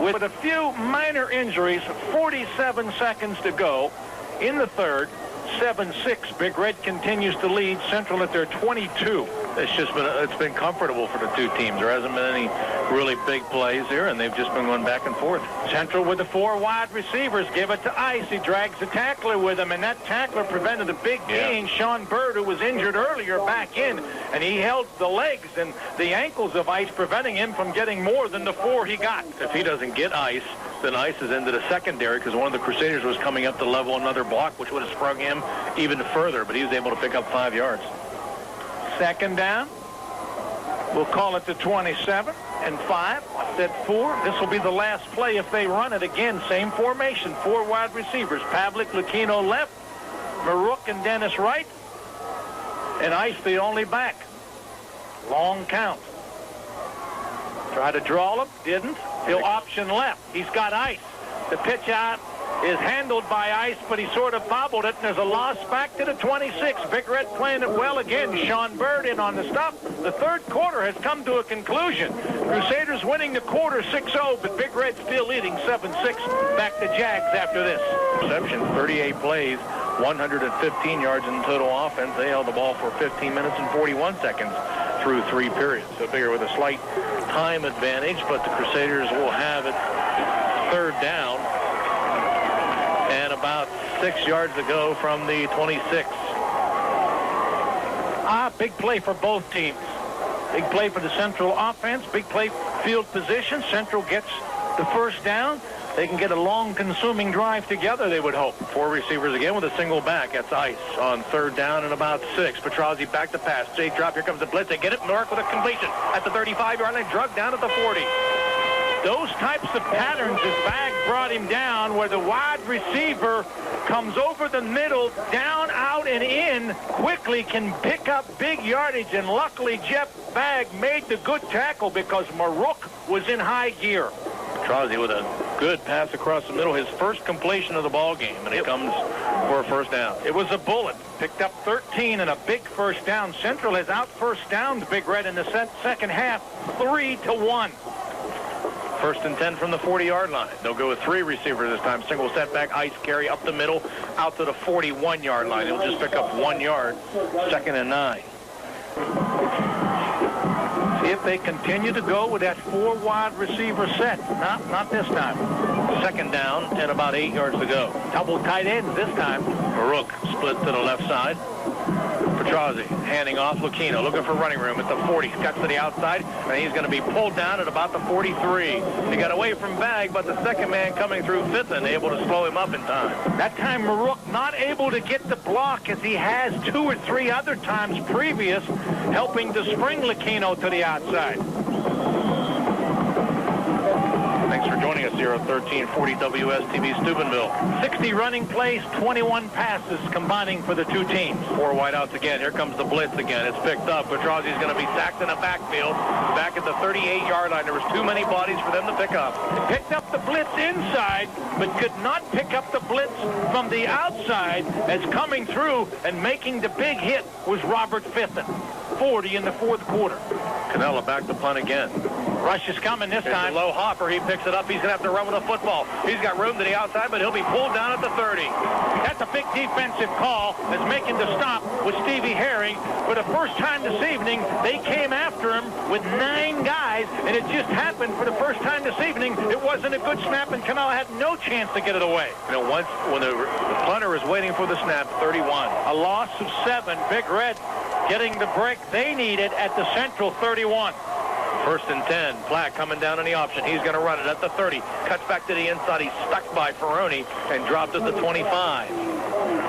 with a few minor injuries. 47 seconds to go in the 3rd. 7-6. Big Red continues to lead Central at their 22. it's been comfortable for the two teams. There hasn't been any really big plays here, and they've just been going back and forth. Central with the 4 wide receivers. Give it to Ice. He drags the tackler with him, and that tackler prevented a big gain. Sean Bird, who was injured earlier, back in, and he held the legs and the ankles of Ice, preventing him from getting more than the 4 he got. If he doesn't get Ice, then Ice is into the secondary, because one of the Crusaders was coming up to level another block, which would have sprung him even further, but he was able to pick up 5 yards. Second down. We'll call it the 27 and 5. I said 4. This will be the last play if they run it again. Same formation. 4 wide receivers. Pavlik, Lucchino left. Marook and Dennis right. And Ice the only back. Long count. Try to draw him. Didn't. He'll option left. He's got Ice. The pitch out is handled by Ice, but he sort of bobbled it, and there's a loss back to the 26. Big Red playing it well again. Sean Bird in on the stop. The third quarter has come to a conclusion. Crusaders winning the quarter 6-0, but Big Red still leading 7-6. Back to Jags after this. Reception, 38 plays, 115 yards in total offense. They held the ball for 15 minutes and 41 seconds through 3 periods. So Bigger with a slight time advantage, but the Crusaders will have it third down and about 6 yards to go from the 26. Big play for both teams. Big play for the Central offense. Big play field position. Central gets the first down. They can get a long consuming drive together, they would hope. 4 receivers again with a single back. That's Ice on third down and about 6. Petrozzi back to pass. J drop. Here comes the blitz. They get it. North with a completion at the 35-yard line. Drug down at the 40. Those types of patterns, his bag brought him down, where the wide receiver comes over the middle, down, out, and in, quickly can pick up big yardage, and luckily Jeff Bagg made the good tackle because Marook was in high gear. Petrozzi with a good pass across the middle, his first completion of the ball game, and it comes for a first down. It was a bullet. Picked up 13 and a big first down. Central has out first down the Big Red in the second half, 3-1. First and 10 from the 40-yard line. They'll go with 3 receivers this time. Single setback, Ice carry up the middle, out to the 41-yard line. He'll just pick up 1 yard. Second and 9. See if they continue to go with that 4 wide receiver set. Not this time. Second down and about 8 yards to go. Double tight ends this time. Marook split to the left side. Petrozzi handing off. Lucchino looking for running room at the 40. Cuts to the outside, and he's going to be pulled down at about the 43. He got away from Bagg, but the second man coming through Fitton able to slow him up in time. That time Marook not able to get the block as he has 2 or 3 other times previous, helping to spring Lucchino to the outside. Thanks for joining us here on 1340 WSTV Steubenville. 60 running plays, 21 passes combining for the two teams. 4 wideouts again. Here comes the blitz again. It's picked up. Petrozzi's going to be sacked in the backfield. Back at the 38-yard line. There was too many bodies for them to pick up. He picked up the blitz inside, but could not pick up the blitz from the outside, as coming through and making the big hit was Robert Fitton. 40 in the fourth quarter. Canella back to punt again. Rush is coming this time. Low hopper. He picks it up. He's going to have to run with the football. He's got room to the outside, but he'll be pulled down at the 30. That's a big defensive call. That's making the stop with Stevie Herring. For the first time this evening, they came after him with 9 guys, and it just happened for the first time this evening. It wasn't a good snap, and Canella had no chance to get it away. You know, once when the punter is waiting for the snap, 31. A loss of 7. Big Red getting the break they needed at the Central 31. First and 10. Platt coming down on the option. He's going to run it at the 30. Cuts back to the inside. He's stuck by Ferroni and dropped at the 25.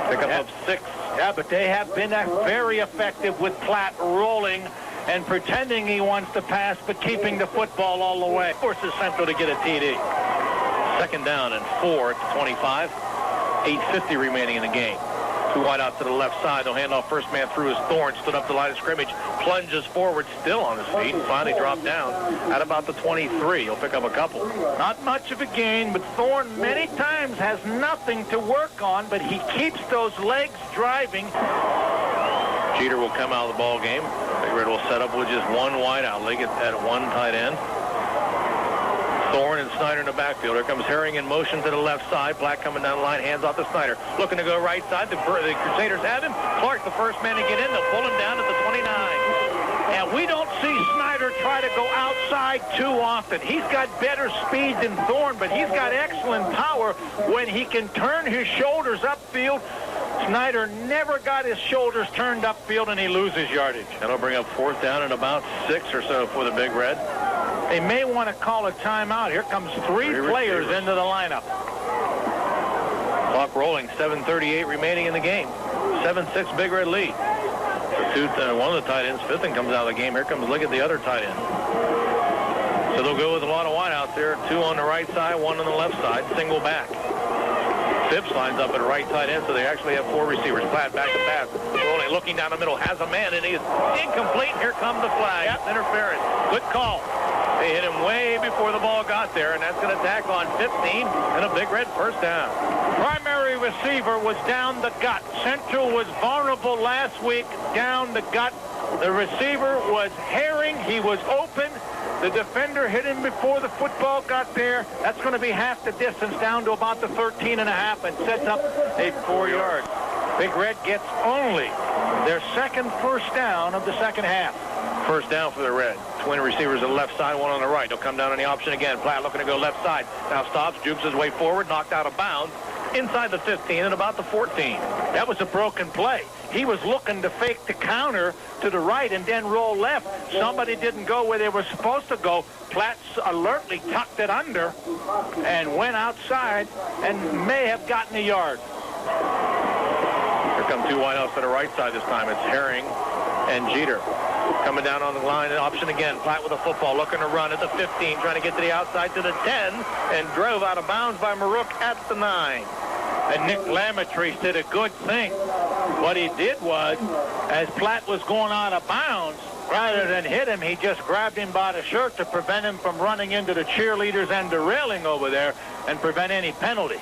Pick up of 6. Yeah, but they have been very effective with Platt rolling and pretending he wants to pass, but keeping the football all the way. Forces Central to get a TD. Second down and 4 at the 25. 8:50 remaining in the game. 2 wide out to the left side. They'll hand off first man through his Thorne. Stood up the line of scrimmage. Plunges forward, still on his feet, and finally dropped down at about the 23. He'll pick up a couple. Not much of a gain, but Thorne many times has nothing to work on, but he keeps those legs driving. Jeter will come out of the ball game. Big Red will set up with just 1 wide out. They get at 1 tight end. Thorne and Snyder in the backfield. Here comes Herring in motion to the left side. Black coming down the line, hands off to Snyder. Looking to go right side. The Crusaders have him. Clark, the first man to get in. They'll pull him down at the 29. And we don't see Snyder try to go outside too often. He's got better speed than Thorne, but he's got excellent power when he can turn his shoulders upfield. Snyder never got his shoulders turned upfield, and he loses yardage. That'll bring up 4th down and about 6 or so for the Big Red. They may want to call a timeout. Here comes three players into the lineup. Clock rolling, 7:38 remaining in the game. 7-6 Big Red lead. One of the tight ends, Fitton, comes out of the game. Here comes, look at the other tight end. So they'll go with a lot of wideouts there. 2 on the right side, 1 on the left side, single back. Phipps lines up at right tight end, so they actually have 4 receivers. Platt back to pass. Rolling, looking down the middle, has a man, and he's incomplete. Here comes the flag. Yep. Interference. Good call. They hit him way before the ball got there, and that's going to tack on 15 and a Big Red first down. Primary receiver was down the gut. Central was vulnerable last week, down the gut. The receiver was Herring. He was open. The defender hit him before the football got there. That's going to be half the distance, down to about the 13.5, and sets up a 4 yards. Big Red gets only their second first down of the second half. First down for the Red. Twin receivers on the left side, 1 on the right. They'll come down on the option again. Platt looking to go left side. Now stops, jukes his way forward, knocked out of bounds. Inside the 15 and about the 14. That was a broken play. He was looking to fake the counter to the right and then roll left. Somebody didn't go where they were supposed to go. Platt alertly tucked it under and went outside and may have gotten a yard. Here come 2 wideouts to the right side this time. It's Herring and Jeter. Coming down on the line, option again. Platt with a football, looking to run at the 15, trying to get to the outside to the 10, and drove out of bounds by Marook at the 9. And Nick Lamatrice did a good thing. What he did was, as Platt was going out of bounds, rather than hit him, he just grabbed him by the shirt to prevent him from running into the cheerleaders and the railing over there and prevent any penalty.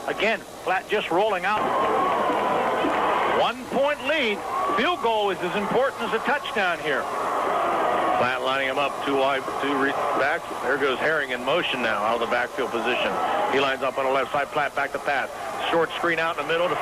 Again, Platt just rolling out. 1-point lead. Field goal is as important as a touchdown here. Platt lining him up, 2 wide, 2 backs. There goes Herring in motion now out of the backfield position. He lines up on the left side. Platt back to pass. Short screen out in the middle to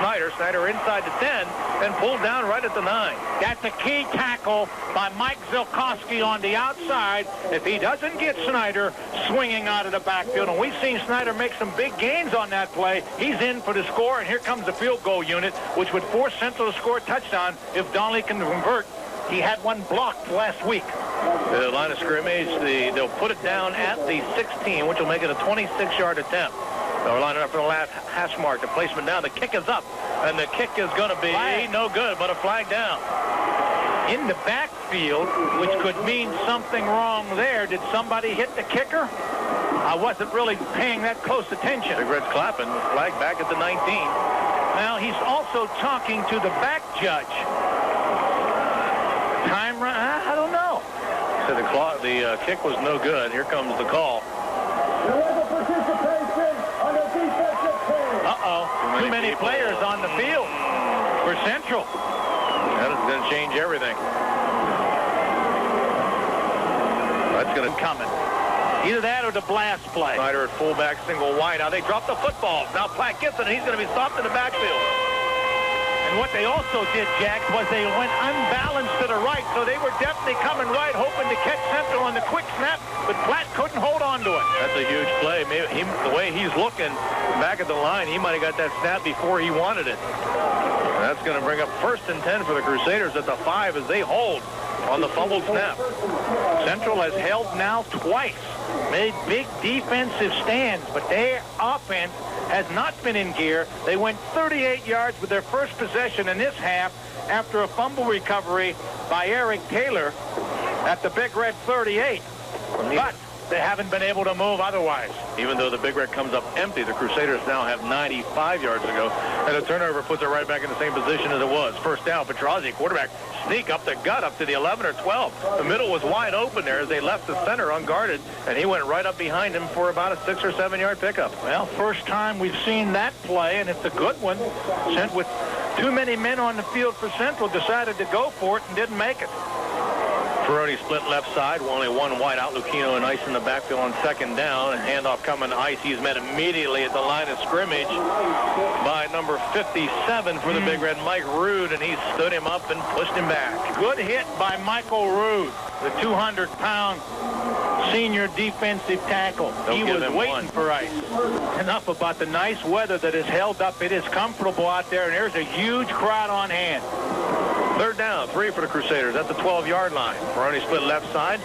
Snyder. Snyder inside the 10 and pulled down right at the 9. That's a key tackle by Mike Zilkowski on the outside. If he doesn't get Snyder swinging out of the backfield, and we've seen Snyder make some big gains on that play, he's in for the score, and here comes the field goal unit, which would force Central to score a touchdown if Donnelly can convert. He had one blocked last week. The line of scrimmage, they'll put it down at the 16, which will make it a 26-yard attempt. They'll line it up for the last hash mark. The placement down. The kick is up, and the kick is going to be no good, but a flag down. In the backfield, which could mean something wrong there. Did somebody hit the kicker? I wasn't really paying that close attention. Big Red's clapping. Flag back at the 19. Well, he's also talking to the back judge. Time run? I don't know. So the kick was no good. Here comes the call. Uh-oh. Too many players on the field for Central. That is going to change everything. That's going to come. Either that or the blast play. Snyder at fullback, single wide. Now they drop the football. Now Platt gets it, and he's going to be stopped in the backfield. And what they also did, Jack, was they went unbalanced to the right, so they were definitely coming right, hoping to catch Central on the quick snap, but Platt couldn't hold on to it. That's a huge play. Maybe the way he's looking back at the line, he might have got that snap before he wanted it. And that's going to bring up 1st and 10 for the Crusaders at the 5 as they hold on the fumbled snap. Central has held now twice, made big defensive stands, but their offense has not been in gear. They went 38 yards with their first possession in this half after a fumble recovery by Eric Taylor at the Big Red 38. But they haven't been able to move otherwise. Even though the Big Red comes up empty, the Crusaders now have 95 yards to go. And a turnover puts it right back in the same position as it was. First down, Petrozzi, quarterback, sneak up the gut up to the 11 or 12. The middle was wide open there as they left the center unguarded, and he went right up behind him for about a 6 or 7 yard pickup. Well, first time we've seen that play, and it's a good one. Sent with too many men on the field for Central, decided to go for it and didn't make it. Ferroni split left side. Only one wide out. Lucchino and Ice in the backfield on second down. Handoff coming to Ice. He's met immediately at the line of scrimmage by number 57 for the Big Red, Mike Rude, and he stood him up and pushed him back. Good hit by Michael Rude, the 200-pound senior defensive tackle. He was waiting for Ice. Enough about the nice weather that is held up. It is comfortable out there, and there's a huge crowd on hand. Third down, 3 for the Crusaders at the 12-yard line. Ferroni split left side.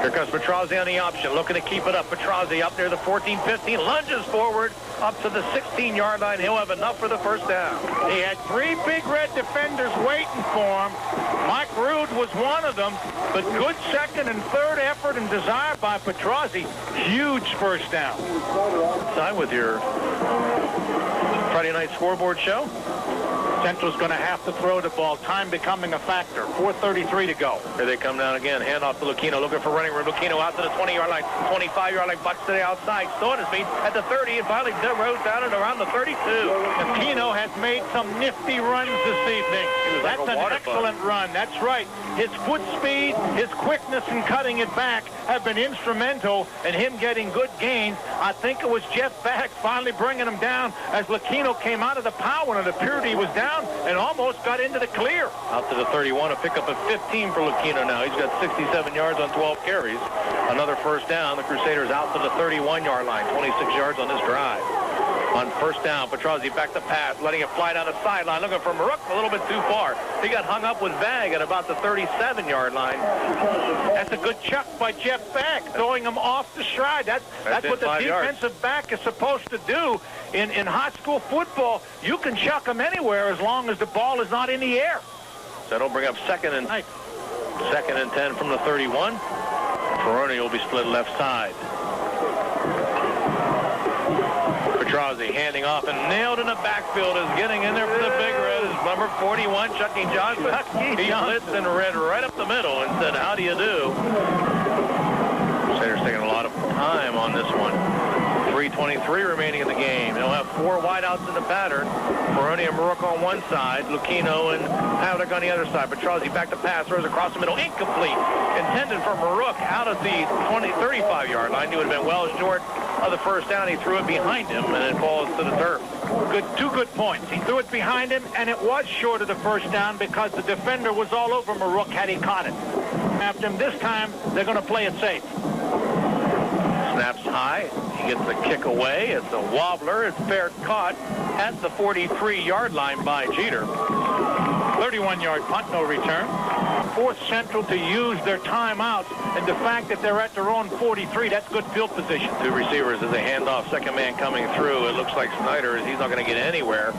Here comes Petrozzi on the option, looking to keep it up. Petrozzi up near the 14-15, lunges forward up to the 16-yard line. He'll have enough for the first down. He had 3 Big Red defenders waiting for him. Mike Rude was one of them, but good second and third effort and desire by Petrozzi. Huge first down. Side with your Friday night scoreboard show. Central's going to have to throw the ball. Time becoming a factor. 4:33 to go. Here they come down again. Handoff to Lucchino, looking for running room. Lucchino out to the 20-yard line, 25-yard line, butts to the outside. Still on his feet at the 30, and finally rose down and around the 32. Lucchino has made some nifty runs this evening. That's an excellent run. That's right. His foot speed, his quickness in cutting it back have been instrumental in him getting good gains. I think it was Jeff Back finally bringing him down as Lucchino came out of the power, and it appeared he was down and almost got into the clear. Out to the 31, a pickup of 15 for Lucchino now. He's got 67 yards on 12 carries. Another first down. The Crusaders out to the 31-yard line. 26 yards on this drive. On first down, Petrozzi back to pass, letting it fly down the sideline, looking for Maruk a little bit too far. He got hung up with Vag at about the 37-yard line. That's a good chuck by Jeff Back, throwing him off the stride. That's what the defensive back is supposed to do in high school football. You can chuck him anywhere as long as the ball is not in the air. So that'll bring up second and 10 from the 31. Ferroni will be split left side. Petrozzi handing off and nailed in the backfield is getting in there for the Big Red is number 41, Chucky Johnson. He blitzed and read right up the middle and said, "How do you do?" Crusaders taking a lot of time on this one. 3:23 remaining in the game. They'll have 4 wideouts in the pattern. Ferroni and Maruk on one side, Lucchino and Havlik on the other side. Petrozzi back to pass, throws across the middle, incomplete. Intended for Maruk out at the 35-yard line. He would have been well short of the first down. He threw it behind him, and it falls to the turf. Two good points. He threw it behind him, and it was short of the first down because the defender was all over Maruk had he caught it. After him this time, they're going to play it safe. Snaps high. He gets the kick away. It's a wobbler. It's fair caught at the 43-yard line by Jeter. 31-yard punt, no return. Fourth Central to use their timeouts, and the fact that they're at their own 43, that's good field position. 2 receivers as they hand off. Second man coming through. It looks like Snyder, he's not going to get anywhere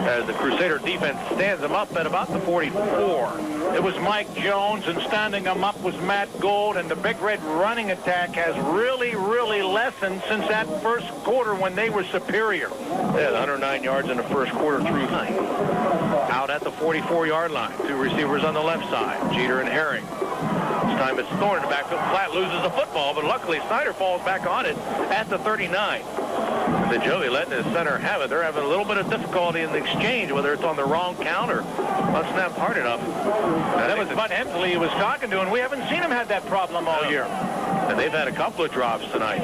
as the Crusader defense stands him up at about the 44. It was Mike Jones, and standing him up was Matt Gold, and the Big Red running attack has really, really lessened since that first quarter when they were superior. They had 109 yards in the first quarter through 9. Out at the 44-yard line. 2 receivers on the left side, Jeter and Herring. This time it's Thorne in the backfield. Flat loses the football, but luckily Snyder falls back on it at the 39. The Joey letting his center have it. They're having a little bit of difficulty in the exchange, whether it's on the wrong count or not snapped hard enough. That was Bud Hensley he was talking to, and we haven't seen him have that problem all year. And they've had a couple of drops tonight.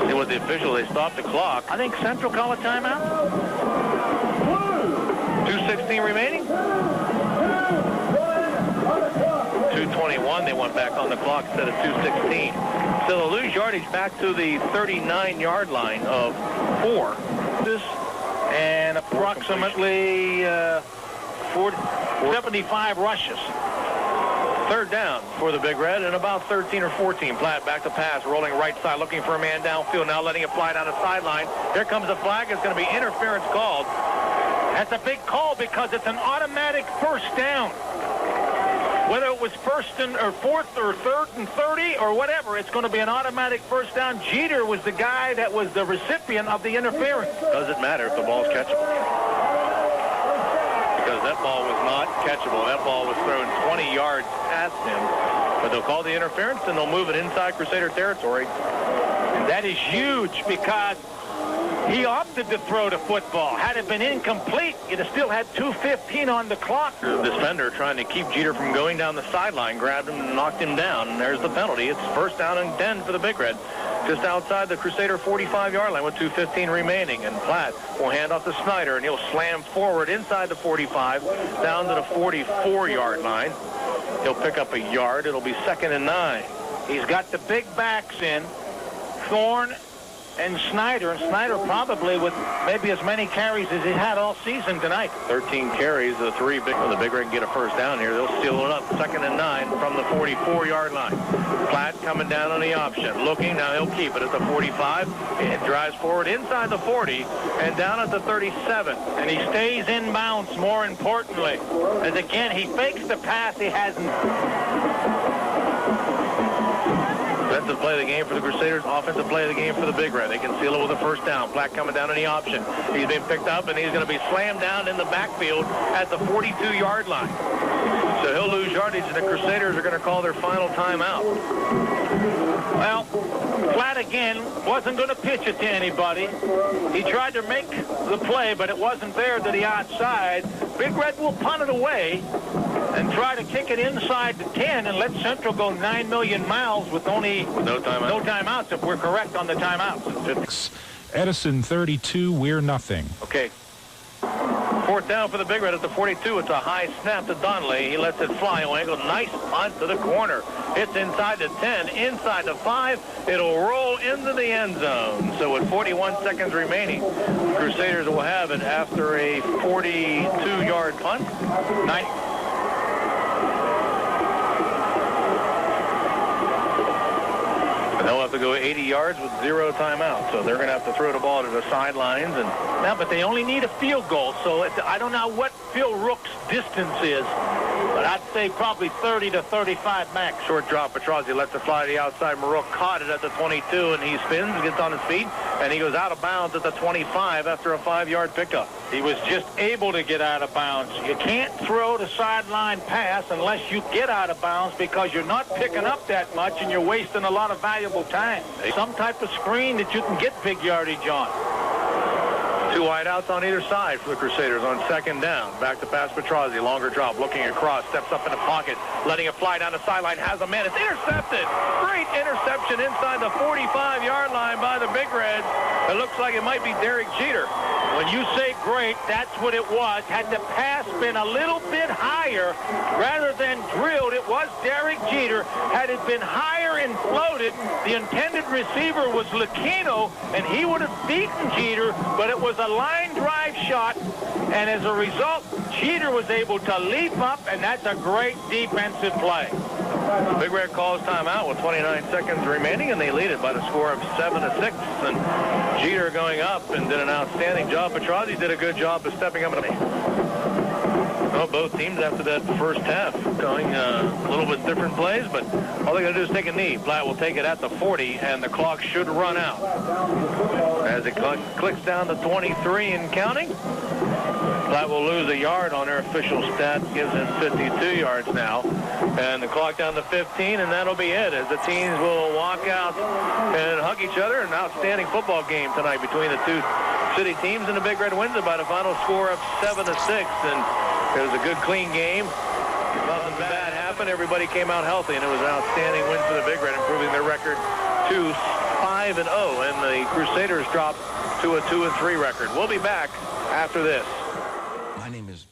See what the official, they stopped the clock. I think Central call a timeout. 2:16 remaining. 2:21. They went back on the clock instead of 2:16. So they'll lose yardage back to the 39-yard line of 4. And approximately 75 rushes. Third down for the Big Red and about 13 or 14. Platt back to pass, rolling right side, looking for a man downfield. Now letting it fly down the sideline. Here comes the flag. It's going to be interference called. That's a big call because it's an automatic first down. Whether it was first and or fourth or third and 30 or whatever, it's going to be an automatic first down. Jeter was the guy that was the recipient of the interference. Doesn't matter if the ball's catchable. Because that ball was not catchable. That ball was thrown 20 yards past him. But they'll call the interference and they'll move it inside Crusader territory. And that is huge because He opted to throw the football. Had it been incomplete, you'd have still had 2:15 on the clock. The defender trying to keep Jeter from going down the sideline, grabbed him and knocked him down, and there's the penalty. It's first down and 10 for the Big Red, just outside the Crusader 45-yard line with 2:15 remaining. And Platt will hand off to Snyder, and he'll slam forward inside the 45, down to the 44-yard line. He'll pick up a yard. It'll be 2nd and 9. He's got the big backs in, Thorne and Snyder probably with maybe as many carries as he had all season tonight. 13 carries. The Big Red can get a first down here. They'll steal it up. 2nd and 9 from the 44-yard line. Platt coming down on the option. Looking. Now he'll keep it at the 45. It drives forward inside the 40 and down at the 37. And he stays in bounds, more importantly. As again, he fakes the pass. He hasn't. Defensive play of the game for the Crusaders. Offensive play of the game for the Big Red. They can seal it with a first down. Platt coming down on the option. He's been picked up, and he's going to be slammed down in the backfield at the 42-yard line. So he'll lose yardage, and the Crusaders are going to call their final timeout. Well, Platt again wasn't going to pitch it to anybody. He tried to make the play, but it wasn't there to the outside. Big Red will punt it away and try to kick it inside the 10 and let Central go 9 million miles with only no timeouts if we're correct on the timeouts. Edison 32, we're nothing. Okay. 4th down for the Big Red at the 42. It's a high snap to Donnelly. He lets it fly. Angle. Nice punt to the corner. It's inside the 10, inside the 5. It'll roll into the end zone. So with 41 seconds remaining, the Crusaders will have it after a 42-yard punt. They'll have to go 80 yards with 0 timeouts. So they're going to have to throw the ball to the sidelines. And yeah, but they only need a field goal. So I don't know what Phil Rook's distance is, but I'd say probably 30 to 35 max. Short drop. Petrozzi lets it fly to the outside. Marook caught it at the 22, and he spins, gets on his feet, and he goes out of bounds at the 25 after a 5-yard pickup. He was just able to get out of bounds. You can't throw the sideline pass unless you get out of bounds because you're not picking up that much and you're wasting a lot of valuable time. Some type of screen that you can get big yardage on. 2 wideouts on either side for the Crusaders on 2nd down. Back to pass Petrozzi. Longer drop. Looking across. Steps up in the pocket. Letting it fly down the sideline. Has a man. It's intercepted. Great interception inside the 45-yard line by the Big Reds. It looks like it might be Derek Jeter. When you say great, that's what it was. Had the pass been a little bit higher rather than drilled, it was Derek Jeter. Had it been higher and floated, the intended receiver was Lucchino, and he would have beaten Jeter, but it was a line drive shot, and as a result, Jeter was able to leap up, and that's a great defensive play. Big Red calls timeout with 29 seconds remaining, and they lead it by the score of 7-6. And Jeter going up and did an outstanding job. Petrozzi did a good job of stepping up. Well, both teams after that first half going a little bit different plays, but all they got to do is take a knee. Platt will take it at the 40, and the clock should run out. As it clicks down to 23 and counting, Platt will lose a yard on their official stat, gives him 52 yards now. And the clock down to 15, and that'll be it as the teams will walk out and hug each other. An outstanding football game tonight between the two city teams, and the Big Red wins it by the final score of 7-6. And it was a good, clean game. Nothing bad happened. Everybody came out healthy, and it was an outstanding win for the Big Red, improving their record to 5-0. And the Crusaders dropped to a 2-3 record. We'll be back after this. My name is